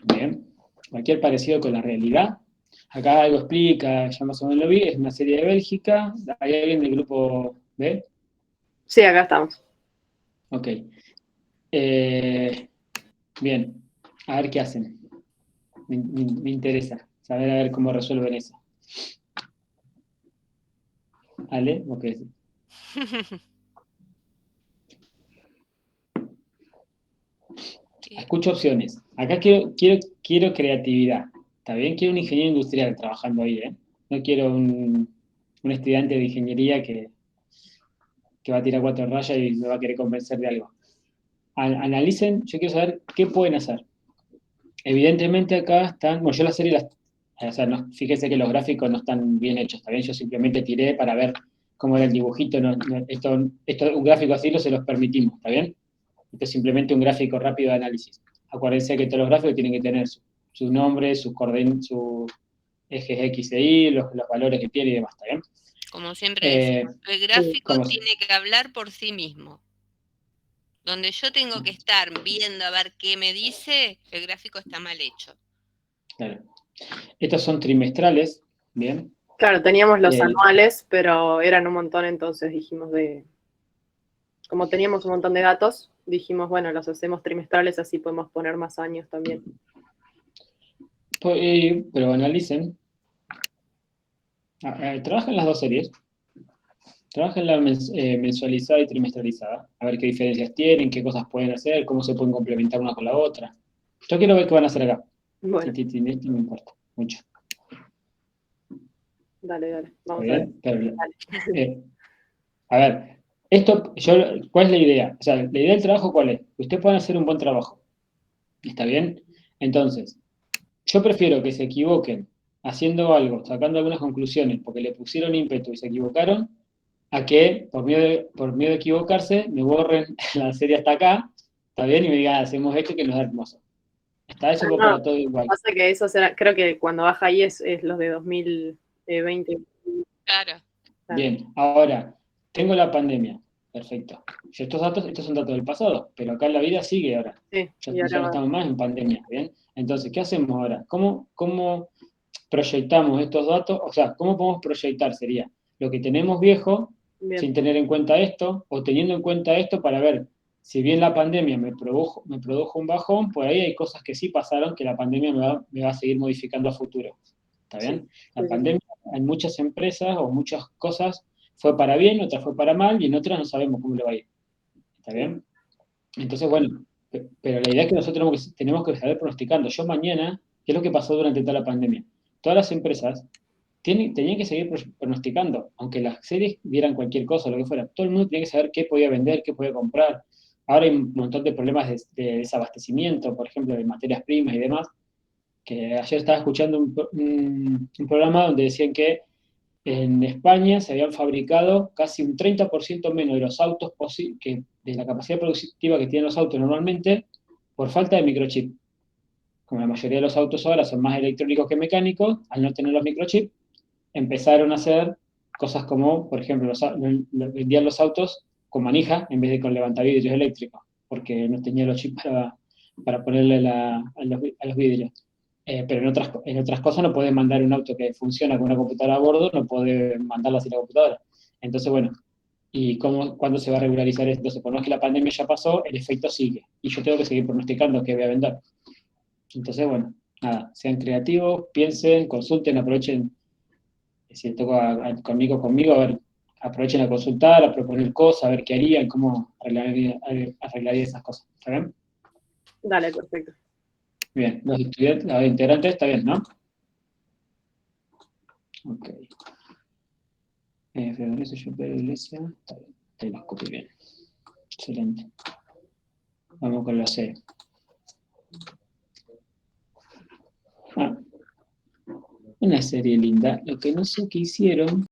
Bien. Cualquier parecido con la realidad. Acá algo explica, ya más o menos lo vi, es una serie de Bélgica. ¿Hay alguien del grupo B? Sí, acá estamos. Ok. Bien, a ver qué hacen. Me interesa saber a ver cómo resuelven eso. ¿Vale? Ok. Escucho opciones. Acá quiero creatividad. ¿Está bien? Quiero un ingeniero industrial trabajando ahí, ¿eh? No quiero un estudiante de ingeniería que va a tirar 4 rayas y me va a querer convencer de algo. Analicen, yo quiero saber qué pueden hacer. Evidentemente acá están, bueno, yo la serie, o sea, fíjense que los gráficos no están bien hechos, ¿está bien? Yo simplemente tiré para ver cómo era el dibujito, esto, un gráfico así no se los permitimos, ¿está bien? Esto es simplemente un gráfico rápido de análisis. Acuérdense que todos los gráficos tienen que tener sus nombres, sus ejes X e Y, los valores que tiene y demás, ¿está bien? Como siempre decimos, el gráfico tiene que hablar por sí mismo. Donde yo tengo que estar viendo a ver qué me dice, el gráfico está mal hecho. Claro. Estos son trimestrales, ¿bien? Claro, teníamos los anuales, pero eran un montón, entonces dijimos como teníamos un montón de datos, dijimos, bueno, los hacemos trimestrales, así podemos poner más años también. Pero analicen. Trabajan las dos series. Trabajan la mensualizada y trimestralizada. A ver qué diferencias tienen, qué cosas pueden hacer, cómo se pueden complementar una con la otra. Yo quiero ver qué van a hacer acá. Bueno. Sí, me importa mucho. Dale, vamos a ver. A ver, ¿cuál es la idea? O sea, la idea del trabajo, ¿cuál es? Ustedes pueden hacer un buen trabajo. ¿Está bien? Entonces, yo prefiero que se equivoquen haciendo algo, sacando algunas conclusiones, porque le pusieron ímpetu y se equivocaron, a que por miedo de equivocarse me borren la serie hasta acá, ¿está bien? Y me digan, hacemos esto que nos da hermoso. Está eso para todo igual. Pasa que eso creo que cuando baja ahí es los de 2020. Claro. Bien, ahora, tengo la pandemia, perfecto. Estos son datos del pasado, pero acá la vida sigue ahora. Sí, ya no estamos más en pandemia, ¿bien? Entonces, ¿qué hacemos ahora? ¿Cómo proyectamos estos datos? O sea, ¿cómo podemos proyectar? Sería lo que tenemos viejo, Bien. sin tener en cuenta esto, o teniendo en cuenta esto para ver, si bien la pandemia me produjo un bajón, por ahí hay cosas que sí pasaron que la pandemia me va a seguir modificando a futuro. ¿Está bien? La Sí. pandemia en muchas empresas o muchas cosas fue para bien, otras fue para mal, y en otras no sabemos cómo le va a ir. ¿Está bien? Entonces, bueno, pero la idea es que nosotros tenemos que saber pronosticando. Yo mañana, ¿qué es lo que pasó durante toda la pandemia? Todas las empresas tenían que seguir pronosticando, aunque las series dieran cualquier cosa, lo que fuera. Todo el mundo tenía que saber qué podía vender, qué podía comprar. Ahora hay un montón de problemas de desabastecimiento, por ejemplo, de materias primas y demás, que ayer estaba escuchando un programa donde decían que en España se habían fabricado casi un 30% menos de los autos que de la capacidad productiva que tienen los autos normalmente por falta de microchip. Como la mayoría de los autos ahora son más electrónicos que mecánicos, al no tener los microchips, empezaron a hacer cosas como, por ejemplo, vendían los autos con manija en vez de con levantavidrios eléctricos, porque no tenía los chips para ponerle a los vidrios. Pero en otras cosas no puedes mandar un auto que funciona con una computadora a bordo, no puedes mandarlo así la computadora. Entonces, bueno, ¿y cuándo se va a regularizar esto? Entonces, por más que la pandemia ya pasó, el efecto sigue. Y yo tengo que seguir pronosticando qué voy a vender. Entonces, bueno, nada, sean creativos, piensen, consulten, aprovechen, si les toca conmigo, a ver, aprovechen a consultar, a proponer cosas, a ver qué harían, cómo arreglaría esas cosas. ¿Está bien? Dale, perfecto. Bien, los estudiantes, los integrantes, está bien, ¿no? Ok. Iglesia, está bien, te los copié bien. Excelente. Vamos con la C. Una serie linda. Lo que no sé qué hicieron